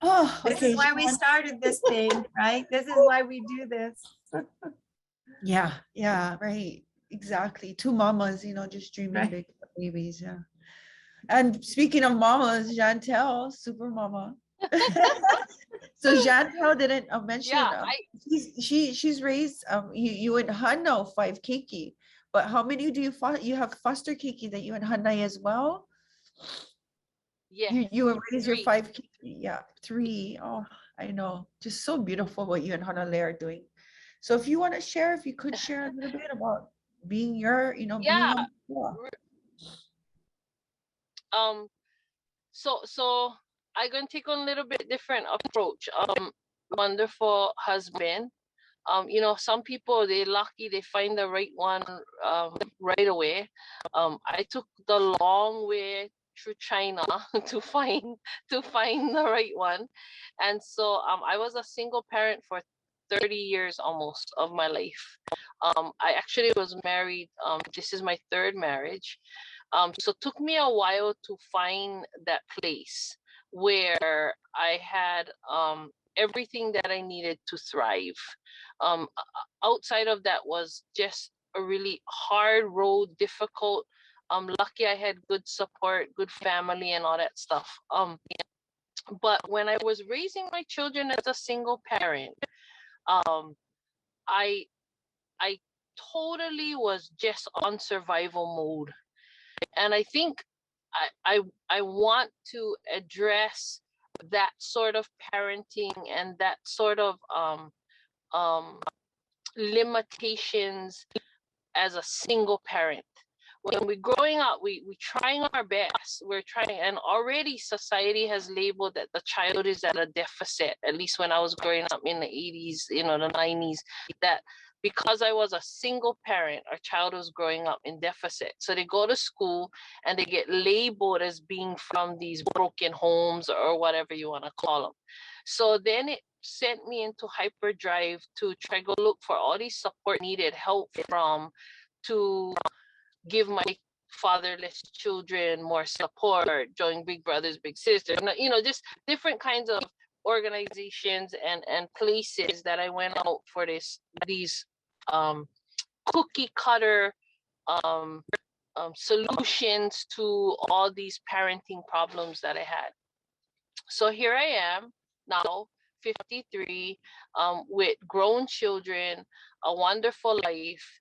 A: Oh, okay.
B: This is why we started this thing, right? This is why we do this.
A: Yeah, right. Exactly. Two mamas, just dreaming
B: Right.
A: big babies. Yeah. And speaking of mamas, Jantel, super mama. So Janelle didn't mention
D: Yeah,
A: she's raised you and Hana 5 keiki, but how many do you have foster keiki that you and Hana as well?
D: yes,
A: You have raised your
D: 3.
A: 5 keiki, yeah, 3. Oh, I know, just so beautiful what you and Hana are doing. So if you want to share, if you could share a little bit about being your, being
D: Yeah.
A: a Mākua.
D: Um. So I'm gonna take on a little bit different approach. Wonderful husband. Some people, they're lucky, they find the right one right away. I took the long way through China to find the right one. And so I was a single parent for 30 years almost of my life. I actually was married. This is my 3rd marriage. So it took me a while to find that place where I had everything that I needed to thrive. Outside of that was just a really hard road, difficult. Lucky I had good support, good family, and all that stuff. But when I was raising my children as a single parent, um, I I totally was just on survival mode. And I think I want to address that sort of parenting and that sort of um, limitations as a single parent. When we're growing up, we're trying our best. We're trying, and already society has labeled that the child is at a deficit. At least when I was growing up in the 80s, the 90s, that because I was a single parent, our child was growing up in deficit. So they go to school and they get labeled as being from these broken homes or whatever you want to call them. So then it sent me into hyperdrive to try to look for all these support needed help from, to give my fatherless children more support, join Big Brothers Big Sisters, just different kinds of organizations and places that I went out for these cookie cutter solutions to all these parenting problems that I had. So here I am now, 53, with grown children, a wonderful life.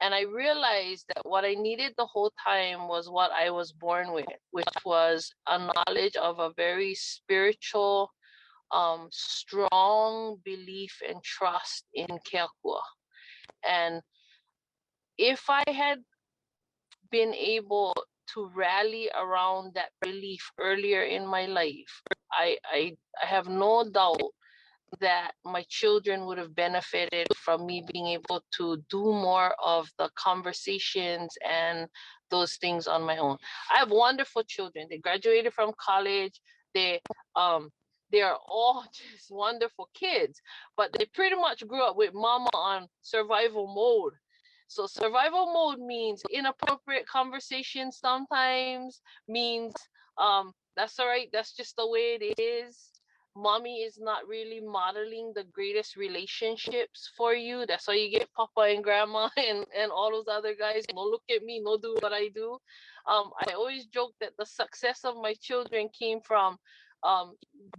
D: And I realized that what I needed the whole time was what I was born with, which was a knowledge of a very spiritual, strong belief and trust in Keakua. And if I had been able to rally around that belief earlier in my life, I have no doubt that my children would have benefited from me being able to do more of the conversations and those things on my own. I have wonderful children. They graduated from college. They are all just wonderful kids, but they pretty much grew up with mama on survival mode. So survival mode means inappropriate conversations sometimes, means that's all right, that's just the way it is. Mommy is not really modeling the greatest relationships for you. That's why you get papa and grandma and all those other guys. No look at me, no do what I do. I always joke that the success of my children came from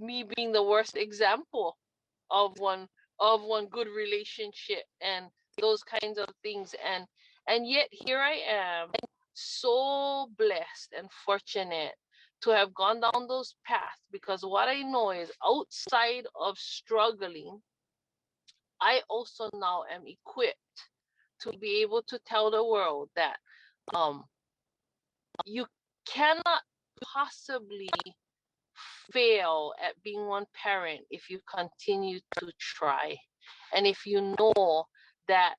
D: me being the worst example of one good relationship and those kinds of things. And yet here I am, so blessed and fortunate to have gone down those paths, because what I know is outside of struggling, I also now am equipped to be able to tell the world that you cannot possibly fail at being one parent if you continue to try, and if you know that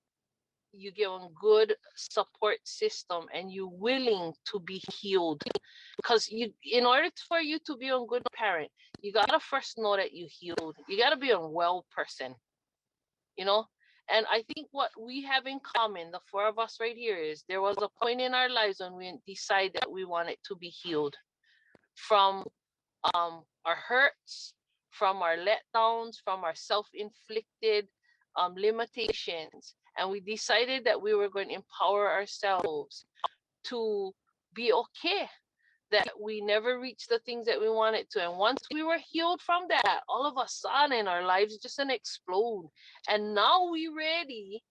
D: you get a good support system and you're willing to be healed. Because in order for you to be a good parent, you gotta first know that you healed. You gotta be a well person, and I think what we have in common, the 4 of us right here, is there was a point in our lives when we decided that we wanted to be healed from our hurts, from our letdowns, from our self-inflicted limitations. And we decided that we were going to empower ourselves to be okay, that we never reached the things that we wanted to. And once we were healed from that, all of a sudden our lives just didn't explode. And now we ready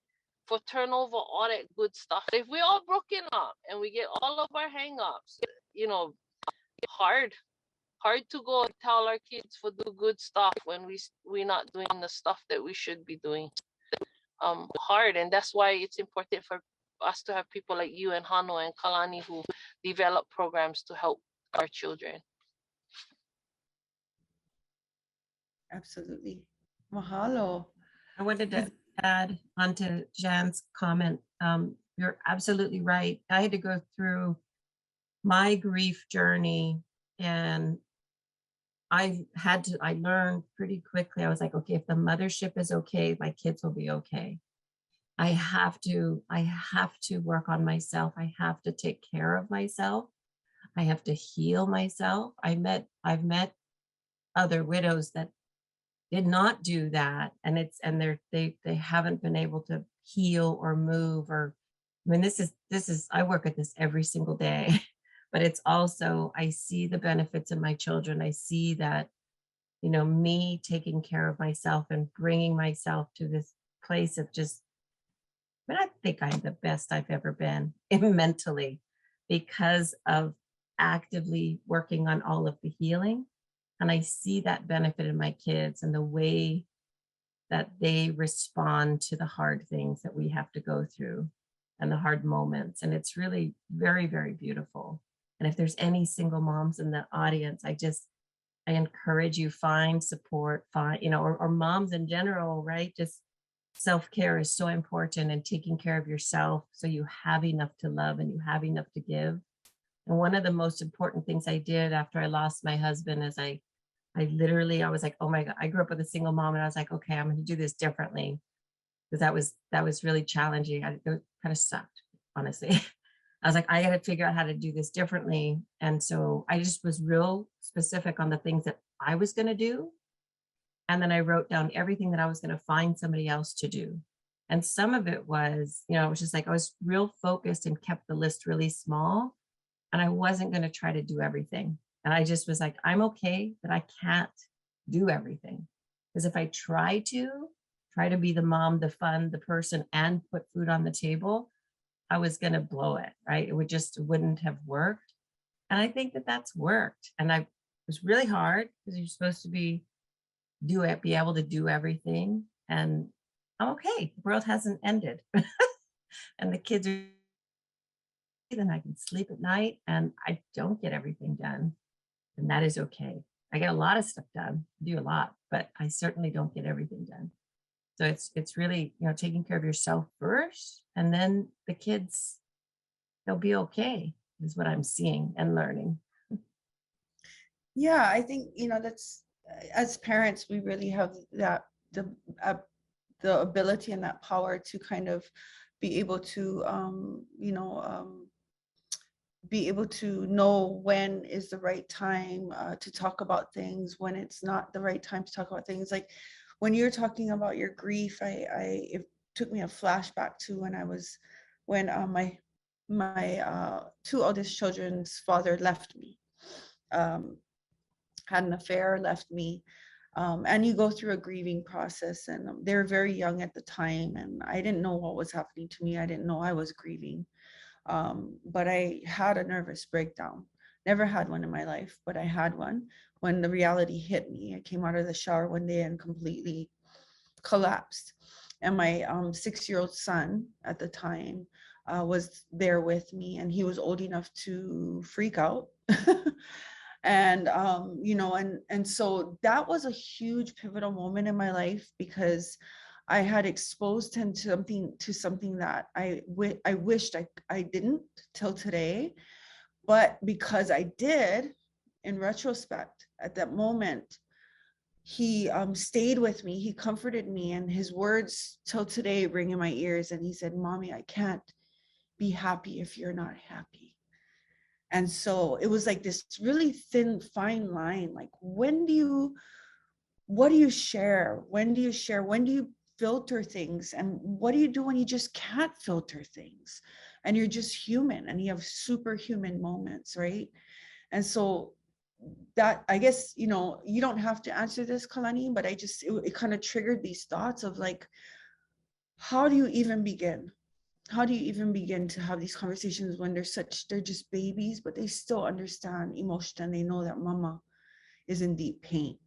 D: for turnover, all that good stuff. If we all broken up and we get all of our hang-ups, you know, hard to go and tell our kids for do good stuff when we're not doing the stuff that we should be doing. Hard, and that's why it's important for us to have people like you and Hano and Kalani who develop programs to help our children.
A: Absolutely. Mahalo.
B: I wanted to add onto Jan's comment. You're absolutely right. I had to go through my grief journey, and I learned pretty quickly. I was like, okay, if the mothership is okay, my kids will be okay. I have to work on myself. I have to take care of myself. I have to heal myself. I've met other widows that did not do that, and they haven't been able to heal or move. Or I mean, this is I work at this every single day, but it's also, I see the benefits in my children. I see that, you know, me taking care of myself and bringing myself to this place of just, but I think I'm the best I've ever been mentally, because of actively working on all of the healing. And I see that benefit in my kids and the way that they respond to the hard things that we have to go through and the hard moments. And it's really very, very beautiful. And if there's any single moms in the audience, I encourage you, find support, or moms in general, right? Just self-care is so important, and taking care of yourself so you have enough to love and you have enough to give. And one of the most important things I did after I lost my husband is I was like, oh my God, I grew up with a single mom, and I was like, okay, I'm going to do this differently, because that was really challenging. It kind of sucked, honestly. I was like, I got to figure out how to do this differently. And so I just was real specific on the things that I was going to do. And then I wrote down everything that I was going to find somebody else to do. And some of it was, it was just like, I was real focused and kept the list really small. And I wasn't going to try to do everything. And I just was like, I'm okay that I can't do everything. Because if I try to be the mom, the fun, the person, and put food on the table, I was going to blow it, right? It wouldn't have worked. And I think that that's worked. And it was really hard, because you're supposed to be able to do everything. And I'm okay. The world hasn't ended. And the kids are, then I can sleep at night, and I don't get everything done. And that is okay. I get a lot of stuff done, do a lot, but I certainly don't get everything done. So it's really, taking care of yourself first, and then the kids, they'll be okay, is what I'm seeing and learning.
A: Yeah, I think, that's, as parents, we really have that, the ability and that power to kind of be able to, be able to know when is the right time to talk about things, when it's not the right time to talk about things. Like when you're talking about your grief, it took me a flashback to when my two oldest children's father left me, had an affair, left me. And you go through a grieving process, and they were very young at the time, and I didn't know what was happening to me. I didn't know I was grieving. But I had a nervous breakdown. Never had one in my life, but I had one when the reality hit me. I came out of the shower one day and completely collapsed. And my 6-year-old son at the time was there with me, and he was old enough to freak out. And and so that was a huge pivotal moment in my life, because I had exposed him to something that I wished I didn't till today. But because I did, in retrospect, at that moment, he stayed with me, he comforted me, and his words till today ring in my ears. And he said, "Mommy, I can't be happy if you're not happy." And so it was like this really thin, fine line. Like, what do you share? When do you filter things? And what do you do when you just can't filter things? And you're just human, and you have superhuman moments, right? And so that, I guess, you know, you don't have to answer this, Kalani, but it kind of triggered these thoughts of like, how do you even begin? How do you even begin to have these conversations when they're just babies, but they still understand emotion and they know that mama is in deep pain?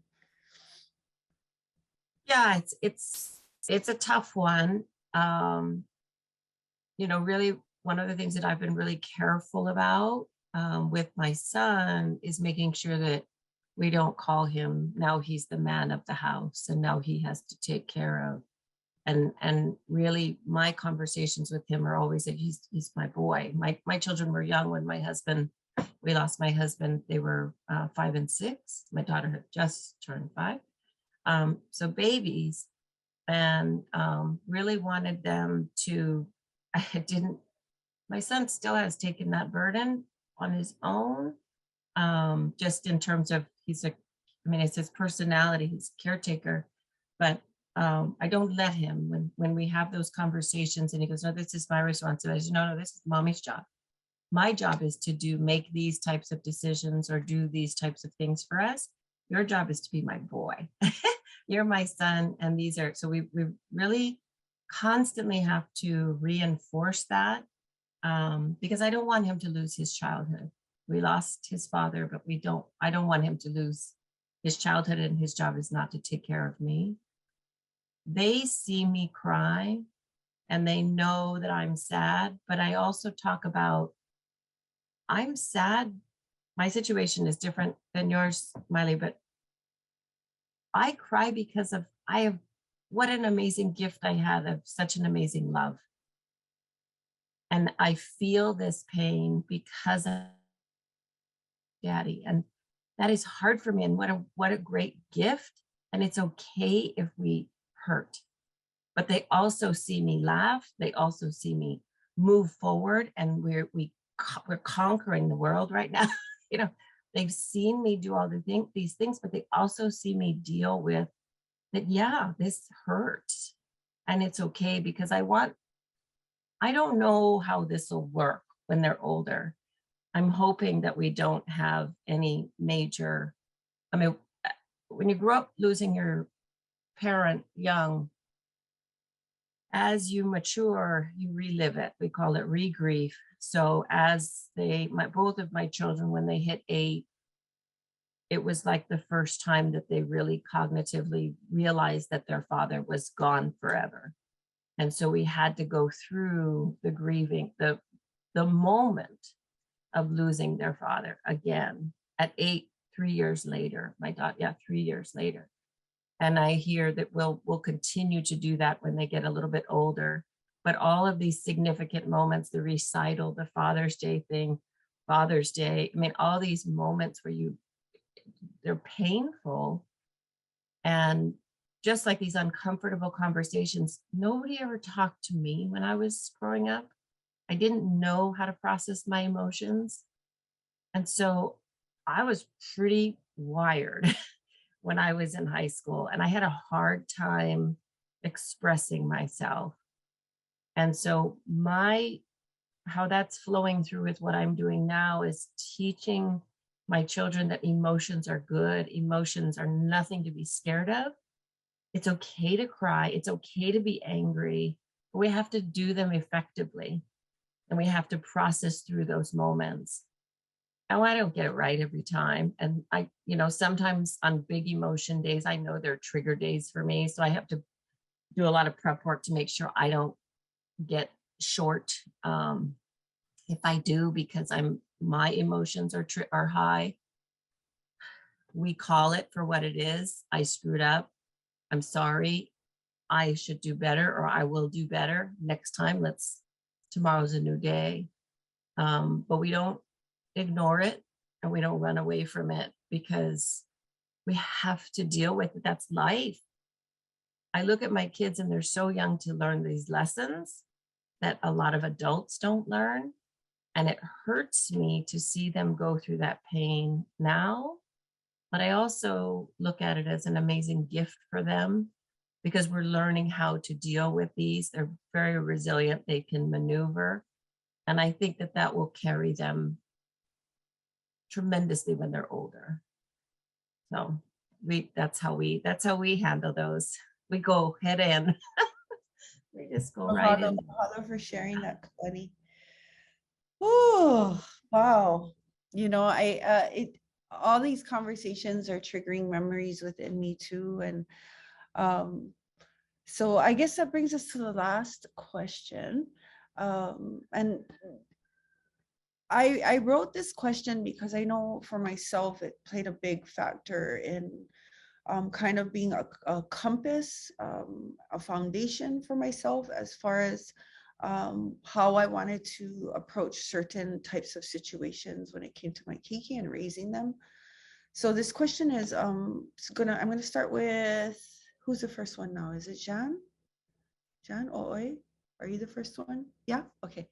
B: Yeah, it's a tough one. You know, really one of the things that I've been really careful about with my son is making sure that we don't call him, now he's the man of the house and now he has to take care of. And really my conversations with him are always that he's my boy. My children were young when we lost my husband. They were 5 and 6. My daughter had just turned 5. So babies, and really wanted them to, my son still has taken that burden on his own, just in terms of it's his personality, he's a caretaker, but I don't let him when we have those conversations and he goes, no, this is my responsibility. I say, no, this is mommy's job. My job is to make these types of decisions or do these types of things for us. Your job is to be my boy. You're my son. And so we really constantly have to reinforce that because I don't want him to lose his childhood. We lost his father, but I don't want him to lose his childhood, and his job is not to take care of me. They see me cry and they know that I'm sad, but I also talk about, I'm sad. My situation is different than yours, Maile, but I cry because what an amazing gift I had of such an amazing love. And I feel this pain because of Daddy. And that is hard for me. And what a great gift. And it's okay if we hurt. But they also see me laugh. They also see me move forward. And we're conquering the world right now. You know, they've seen me do all these things, but they also see me deal with that. Yeah, this hurts. And it's okay because I don't know how this will work when they're older. I'm hoping that we don't have any major, when you grow up losing your parent young, as you mature, you relive it. We call it regrief. So both of my children, when they hit 8, it was like the first time that they really cognitively realized that their father was gone forever. And so we had to go through the grieving, the moment of losing their father again at 8, 3 years later. 3 years later. And I hear that we'll continue to do that when they get a little bit older. But all of these significant moments, the recital, the Father's Day thing, Father's Day, all these moments where they're painful. And just like these uncomfortable conversations, nobody ever talked to me when I was growing up. I didn't know how to process my emotions. And so I was pretty wired when I was in high school, and I had a hard time expressing myself. And so how that's flowing through with what I'm doing now is teaching my children that emotions are good. Emotions are nothing to be scared of. It's okay to cry. It's okay to be angry, but we have to do them effectively. And we have to process through those moments. Oh, I don't get it right every time. And sometimes on big emotion days, I know they're trigger days for me. So I have to do a lot of prep work to make sure I don't get short. If I do, because my emotions are high, we call it for what it is. I screwed up. I'm sorry. I should do better, or I will do better next time. Tomorrow's a new day. But we don't ignore it and we don't run away from it because we have to deal with it. That's life. I look at my kids and they're so young to learn these lessons that a lot of adults don't learn. And it hurts me to see them go through that pain now. But I also look at it as an amazing gift for them because we're learning how to deal with these. They're very resilient. They can maneuver. And I think that will carry them tremendously when they're older. So that's how we handle those. We go head in. We just go right in.
A: Mahalo for sharing that, Kalani. Oh, wow. You know, all these conversations are triggering memories within me too. And so I guess that brings us to the last question. And I wrote this question because I know for myself, it played a big factor in kind of being a compass, a foundation for myself as far as how I wanted to approach certain types of situations when it came to my keiki and raising them. So this question is I'm gonna start with, who's the first one now? Is it Jan? Jan Oi? Are you the first one? Yeah. Okay.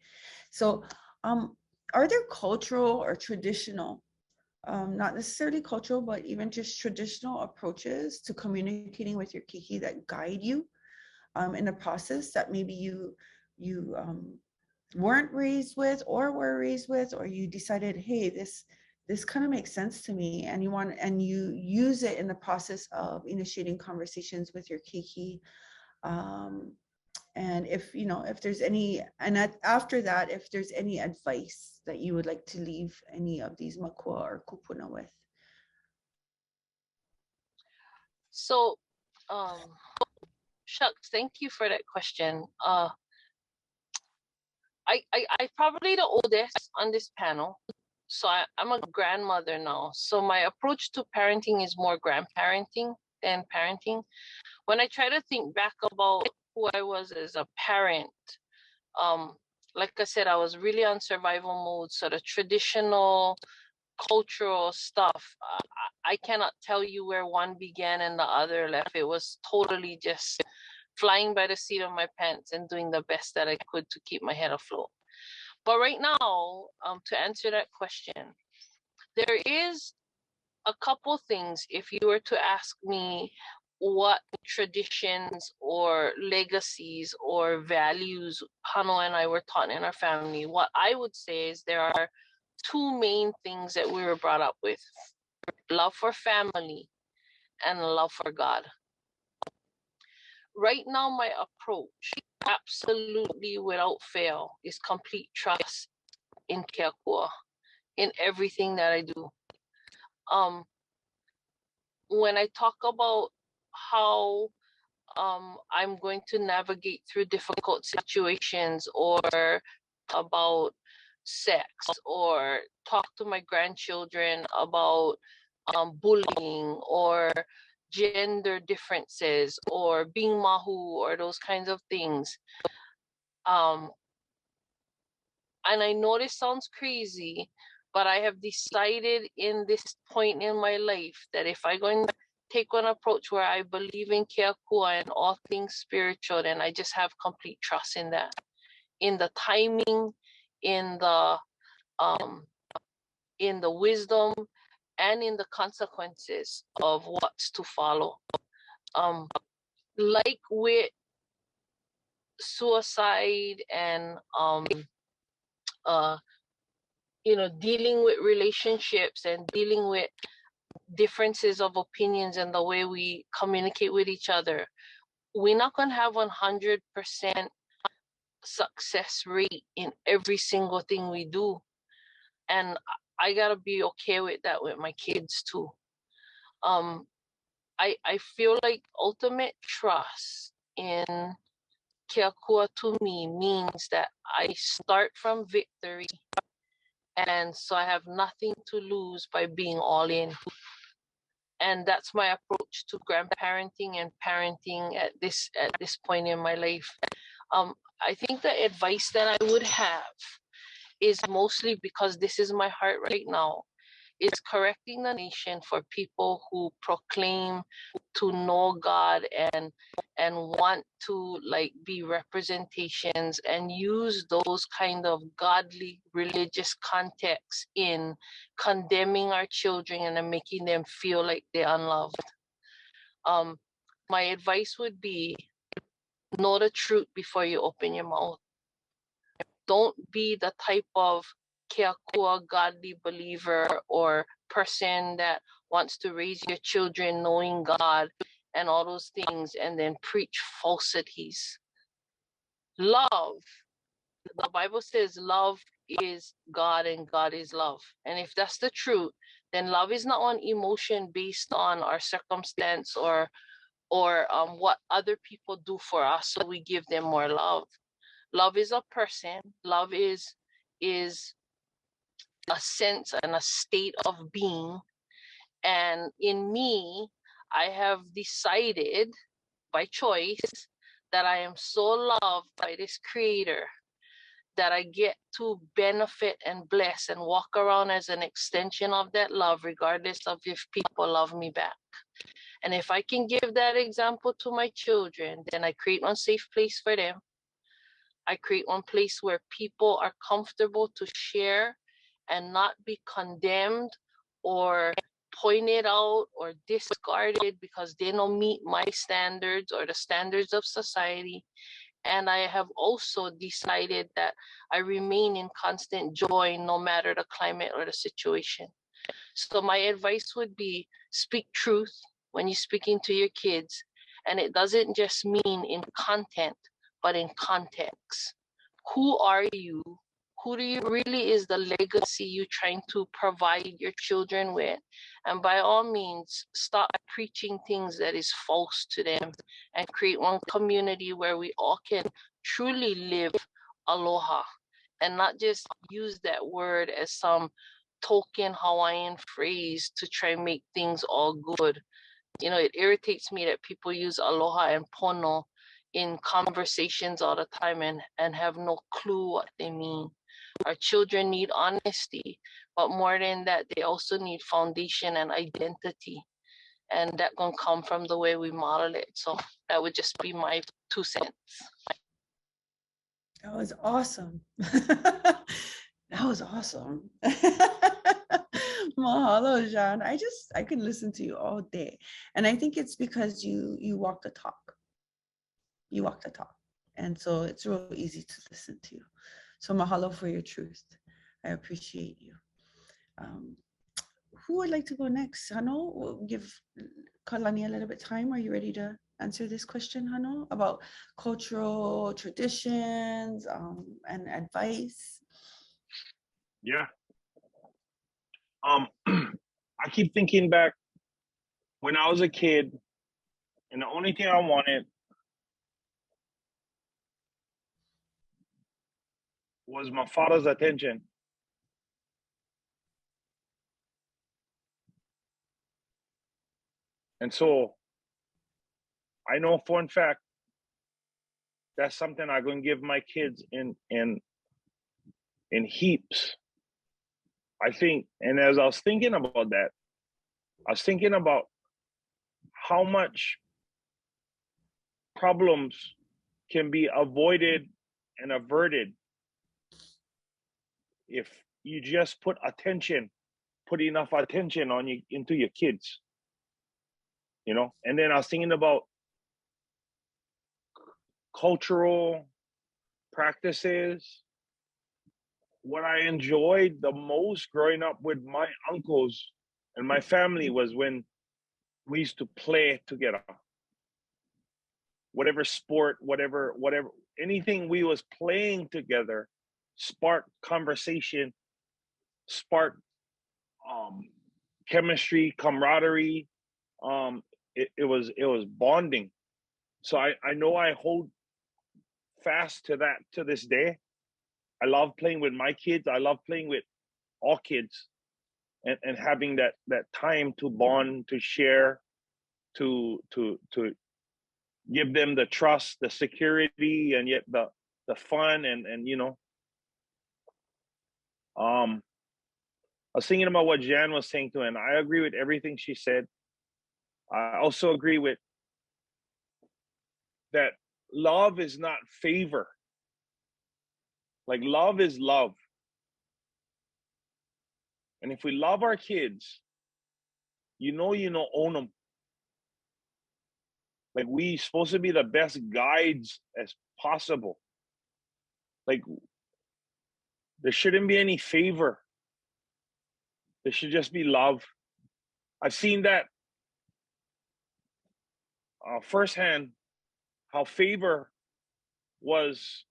A: So are there cultural or traditional, not necessarily cultural, but even just traditional approaches to communicating with your keiki that guide you in the process that maybe you weren't raised with or were raised with, or you decided, hey, this kind of makes sense to me, and you use it in the process of initiating conversations with your keiki. And if there's any, and after that, if there's any advice that you would like to leave any of these mākua or kupuna with.
D: So, shucks, thank you for that question. I probably the oldest on this panel, so I'm a grandmother now. So my approach to parenting is more grandparenting than parenting. When I try to think back about who I was as a parent, like I said, I was really on survival mode, sort of traditional cultural stuff. I cannot tell you where one began and the other left. It was totally just flying by the seat of my pants and doing the best that I could to keep my head afloat. But right now, to answer that question, there is a couple things. If you were to ask me what traditions or legacies or values Hano and I were taught in our family, what I would say is there are two main things that we were brought up with: love for family and love for God. Right now, my approach, absolutely without fail, is complete trust in Keakua, in everything that I do. When I talk about how I'm going to navigate through difficult situations, or about sex, or talk to my grandchildren about bullying or gender differences or being mahu or those kinds of things. And I know this sounds crazy, but I have decided in this point in my life that if I go and take one approach where I believe in Keakua and all things spiritual, then I just have complete trust in that, in the timing, in the wisdom, and in the consequences of what's to follow. Like with suicide and dealing with relationships and dealing with differences of opinions and the way we communicate with each other, we're not going to have 100% success rate in every single thing we do. And I gotta be okay with that with my kids too. I feel like ultimate trust in Keakua to me means that I start from victory, and so I have nothing to lose by being all in. And that's my approach to grandparenting and parenting at this point in my life. I think the advice that I would have is, mostly because this is my heart right now, is correcting the nation for people who proclaim to know God and want to be representations and use those kind of godly religious contexts in condemning our children and making them feel like they're unloved. My advice would be, know the truth before you open your mouth. Don't be the type of keakua, godly believer, or person that wants to raise your children knowing God and all those things, and then preach falsities. Love, the Bible says love is God and God is love. And if that's the truth, then love is not one emotion based on our circumstance or what other people do for us, so we give them more love. Love is a person. Love is a sense and a state of being. And in me, I have decided by choice that I am so loved by this creator that I get to benefit and bless and walk around as an extension of that love, regardless of if people love me back. And if I can give that example to my children, then I create one safe place for them. I create one place where people are comfortable to share and not be condemned or pointed out or discarded because they don't meet my standards or the standards of society. And I have also decided that I remain in constant joy no matter the climate or the situation. So my advice would be speak truth when you're speaking to your kids. And it doesn't just mean in content, but in context. Who are you? Who do you really is the legacy you're trying to provide your children with? And by all means, stop preaching things that is false to them and create one community where we all can truly live aloha and not just use that word as some token Hawaiian phrase to try and make things all good. You know, it irritates me that people use aloha and pono in conversations all the time and have no clue what they mean. Our children need honesty, but more than that, they also need foundation and identity. And that gonna come from the way we model it. So that would just be my 2 cents.
A: That was awesome. That was awesome. Mahalo, Jean. I can listen to you all day. And I think it's because you walk the talk. You walk the talk. And so it's real easy to listen to you. So mahalo for your truth. I appreciate you. Who would like to go next? Hano, we'll give Kalani a little bit of time. Are you ready to answer this question, Hano, about cultural traditions and advice?
C: Yeah. I keep thinking back when I was a kid, and the only thing I wanted was my father's attention. And so I know for a fact that's something I'm going to give my kids in heaps. I think, and as I was thinking about that, I was thinking about how much problems can be avoided and averted if you just put enough attention on you into your kids, you know. And then I was thinking about cultural practices. What I enjoyed the most growing up with my uncles and my family was when we used to play together. Whatever sport, whatever, anything we was playing together sparked conversation, sparked chemistry, camaraderie. It was bonding. So I know I hold fast to that to this day. I love playing with my kids. I love playing with all kids and having that time to bond, to share, to give them the trust, the security, and yet the fun and you know. I was thinking about what Jan was saying too, and I agree with everything she said. I also agree with that love is not favor. Like love is love. And if we love our kids, you know, own them. Like we supposed to be the best guides as possible. Like There shouldn't be any favor. There should just be love. I've seen that firsthand, how favor was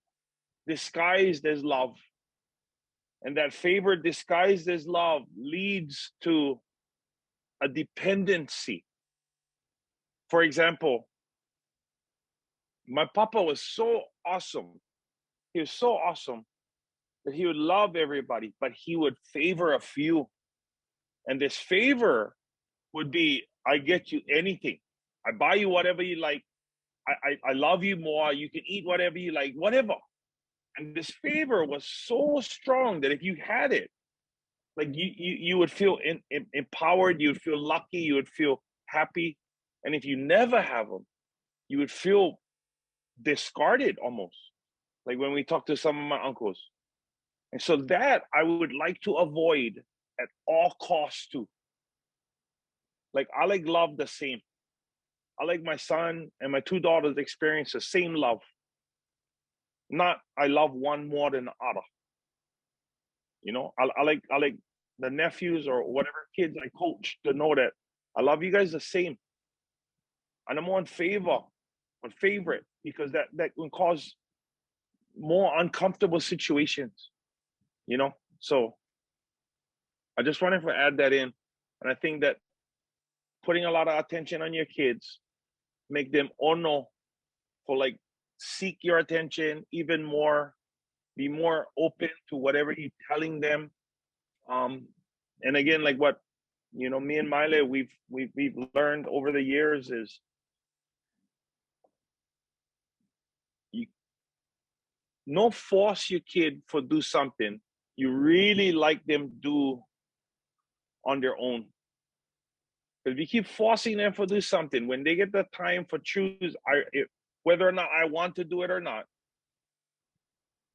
C: disguised as love. And that favor disguised as love leads to a dependency. For example, my papa was so awesome. He was so awesome that he would love everybody, but he would favor a few. And this favor would be, I get you anything. I buy you whatever you like. I love you more. You can eat whatever you like, whatever. And this favor was so strong that if you had it, like you would feel empowered, you would feel lucky, you would feel happy. And if you never have them, you would feel discarded almost. Like when we talk to some of my uncles. And so that I would like to avoid at all costs too. Like I like love the same. I like my son and my two daughters experience the same love. Not I love one more than the other. You know, I like the nephews or whatever kids I coach to know that I love you guys the same. And I'm on favorite, because that can cause more uncomfortable situations, you know? So I just wanted to add that in. And I think that putting a lot of attention on your kids, make them ono, for like seek your attention even more, be more open to whatever you're telling them. And again, like what, you know, me and Maile, we've learned over the years is no force your kid for do something you really like them do on their own. If you keep forcing them to do something, when they get the time for choose whether or not I want to do it or not,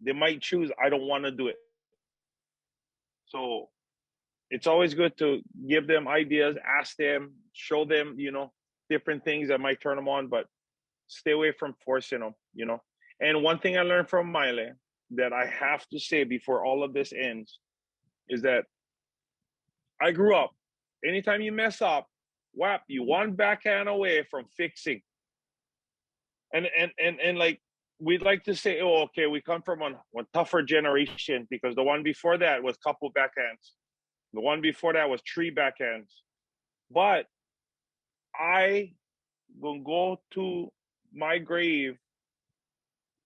C: they might choose I don't want to do it. So it's always good to give them ideas, ask them, show them, you know, different things that might turn them on, but stay away from forcing them, you know. And one thing I learned from Maile that I have to say before all of this ends is that I grew up, anytime you mess up, whap, you one backhand away from fixing. And like, we'd like to say, oh, okay, we come from a tougher generation because the one before that was couple backhands. The one before that was 3 backhands. But I will go to my grave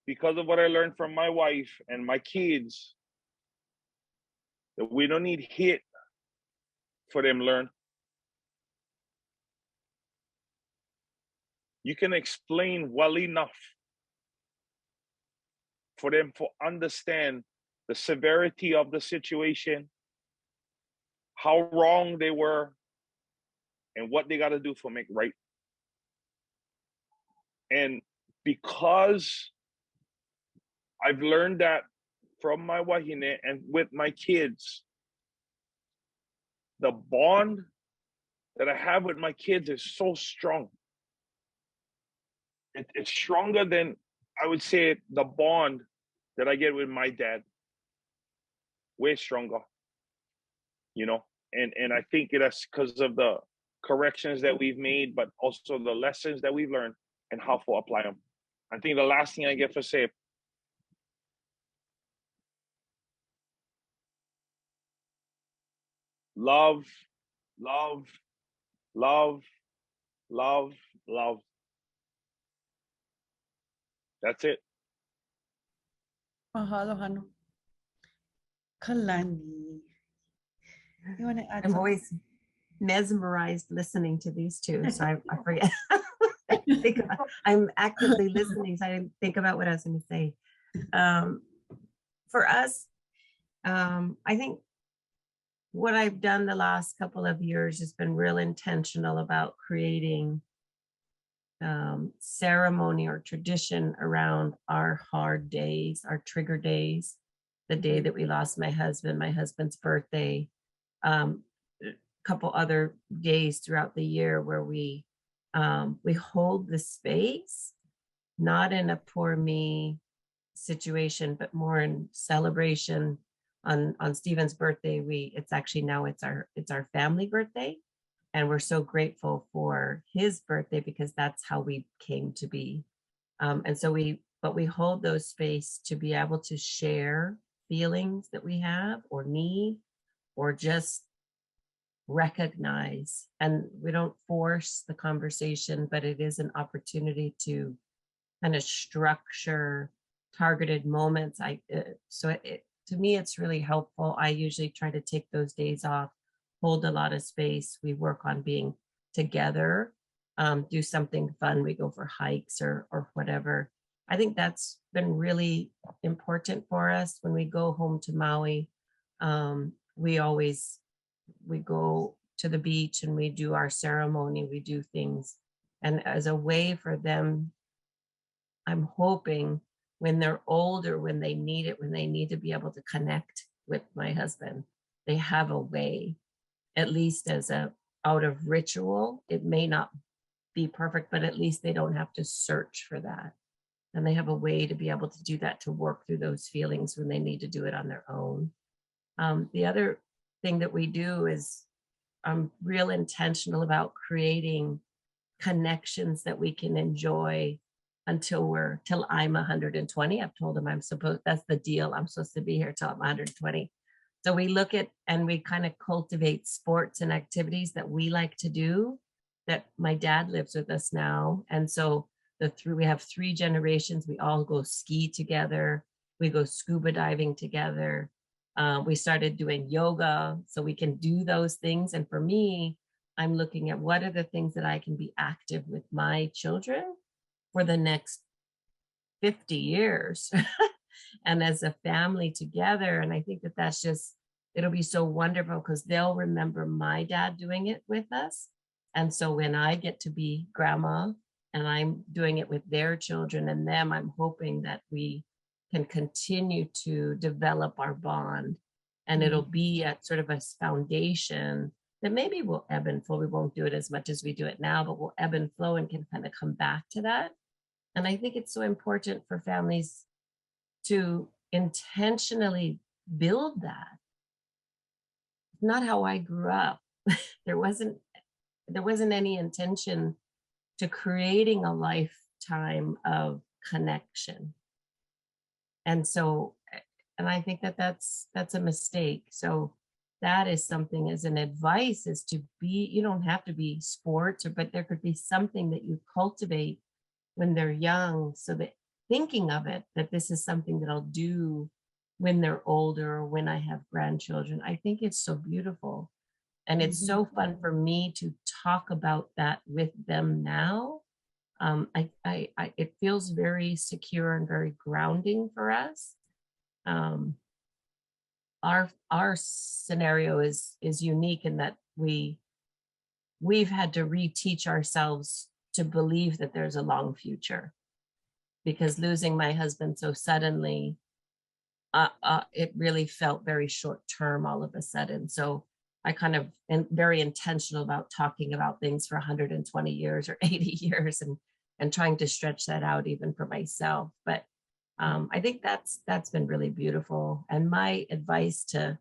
C: because of what I learned from my wife and my kids, that we don't need hit for them learn. You can explain well enough for them to understand the severity of the situation, how wrong they were, and what they got to do for make right. And because I've learned that from my wahine and with my kids, the bond that I have with my kids is so strong. It's stronger than, I would say, the bond that I get with my dad. Way stronger, you know? And I think that's because of the corrections that we've made, but also the lessons that we've learned and how to apply them. I think the last thing I get to say, love, love, love, love, love. That's it.
A: Mahalo, Hano. Kalani. You want to add
B: I'm
A: something?
B: always mesmerized listening to these two, so I forget. I'm actively listening, so I didn't think about what I was going to say. For us, I think what I've done the last couple of years has been real intentional about creating ceremony or tradition around our hard days, our trigger days, the day that we lost my husband's birthday, a couple other days throughout the year where we hold the space, not in a poor me situation, but more in celebration on Stephen's birthday, it's actually now it's our family birthday. And we're so grateful for his birthday because that's how we came to be. And so we hold those space to be able to share feelings that we have or need, or just recognize. And we don't force the conversation, but it is an opportunity to kind of structure targeted moments. To me, it's really helpful. I usually try to take those days off, hold a lot of space. We work on being together, do something fun. We go for hikes or whatever. I think that's been really important for us. When we go home to Maui, we go to the beach and we do our ceremony, we do things. And as a way for them, I'm hoping when they're older, when they need it, when they need to be able to connect with my husband, they have a way, at least out of ritual. It may not be perfect, but at least they don't have to search for that. And they have a way to be able to do that, to work through those feelings when they need to do it on their own. The other thing that we do is I'm real intentional about creating connections that we can enjoy till I'm 120. I've told him that's the deal. I'm supposed to be here till I'm 120. So we look at and we kind of cultivate sports and activities that we like to do, that my dad lives with us now. And so we have 3 generations. We all go ski together. We go scuba diving together. We started doing yoga so we can do those things. And for me, I'm looking at what are the things that I can be active with my children for the next 50 years and as a family together. And I think it'll be so wonderful because they'll remember my dad doing it with us. And so when I get to be grandma and I'm doing it with their children and them, I'm hoping that we can continue to develop our bond, and it'll be at sort of a foundation that maybe will ebb and flow. We won't do it as much as we do it now, but we'll ebb and flow and can kind of come back to that. And I think it's so important for families to intentionally build that. Not how I grew up. There wasn't any intention to creating a lifetime of connection. And so, and I think that's a mistake. So that is something as an advice is to be, you don't have to be sports, but there could be something that you cultivate when they're young, so that thinking of it, that this is something that I'll do when they're older or when I have grandchildren. I think it's so beautiful. And it's so fun for me to talk about that with them now. It feels very secure and very grounding for us. Our scenario is unique in that we've had to reteach ourselves to believe that there's a long future, because losing my husband so suddenly, it really felt very short term all of a sudden. So I kind of am very intentional about talking about things for 120 years or 80 years and trying to stretch that out even for myself. But I think that's been really beautiful. And my advice to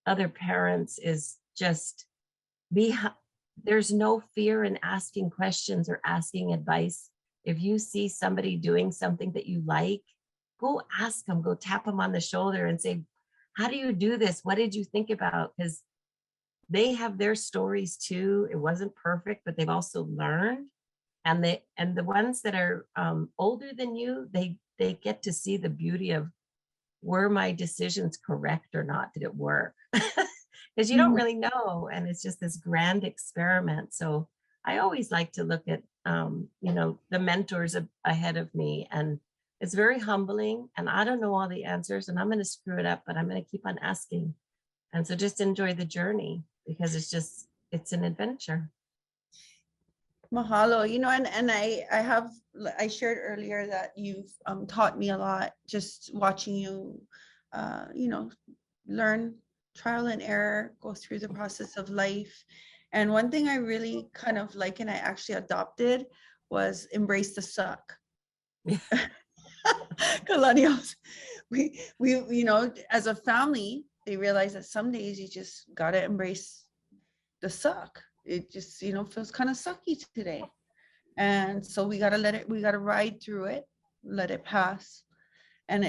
B: other parents is just there's no fear in asking questions or asking advice. If you see somebody doing something that you like, go ask them, go tap them on the shoulder and say, how do you do this? What did you think about? Because they have their stories too. It wasn't perfect, but they've also learned. And the ones that are older than you, they get to see the beauty of, were my decisions correct or not? Did it work? Because you don't really know. And it's just this grand experiment. So I always like to look at, the mentors ahead of me. And it's very humbling. And I don't know all the answers and I'm going to screw it up, but I'm going to keep on asking. And so just enjoy the journey, because it's an adventure.
A: Mahalo. And I shared earlier that you've taught me a lot, just watching you, learn, trial and error, go through the process of life. And one thing I really kind of like, and I actually adopted, was embrace the suck. Kalanios, we as a family, they realize that some days you just gotta embrace the suck. It just, feels kind of sucky today. And so we gotta ride through it, let it pass. And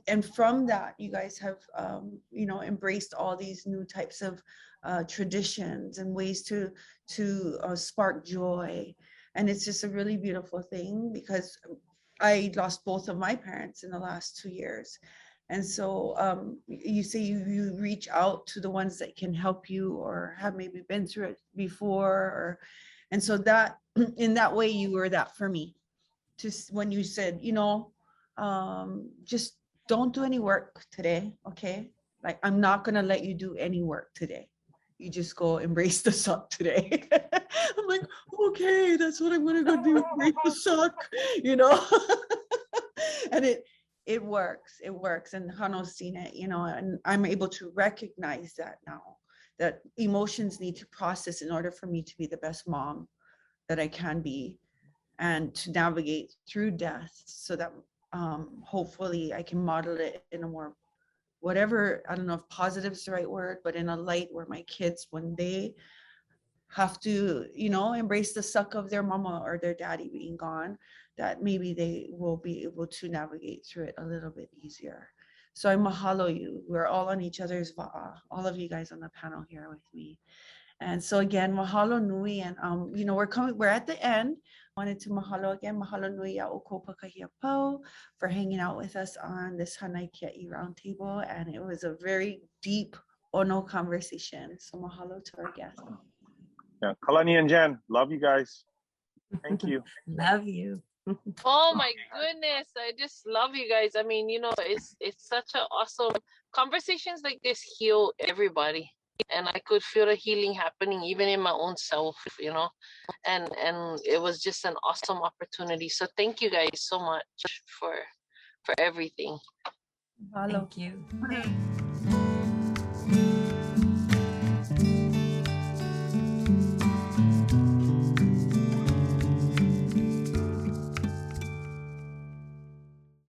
A: and from that, you guys have, embraced all these new types of traditions and ways to spark joy. And it's just a really beautiful thing, because I lost both of my parents in the last 2 years. And so you say you reach out to the ones that can help you or have maybe been through it before, and so that in that way you were that for me. Just when you said, just don't do any work today, okay? Like, I'm not gonna let you do any work today. You just go embrace the suck today. I'm like, okay, that's what I'm gonna go do, embrace the suck, And it works. And Hano's seen it, and I'm able to recognize that now, that emotions need to process in order for me to be the best mom that I can be, and to navigate through death, so that hopefully I can model it in a more, whatever, I don't know if positive is the right word, but in a light where my kids, when they have to, embrace the suck of their mama or their daddy being gone, that maybe they will be able to navigate through it a little bit easier. So I mahalo you. We're all on each other's va'a, all of you guys on the panel here with me. And so again, mahalo nui. And we're at the end. Wanted to mahalo again, mahalo nui a o ko pakahia pau for hanging out with us on this Hanai Kiaʻi Roundtable. And it was a very deep ono conversation. So mahalo to our guests.
C: Yeah, Kalani and Jen, love you guys. Thank you.
B: Love you.
D: Oh my goodness, I just love you guys. I mean, it's such an awesome conversations like this heal everybody. And I could feel the healing happening even in my own self, and it was just an awesome opportunity. So thank you guys so much for everything.
A: Mahalo.
B: Thank you.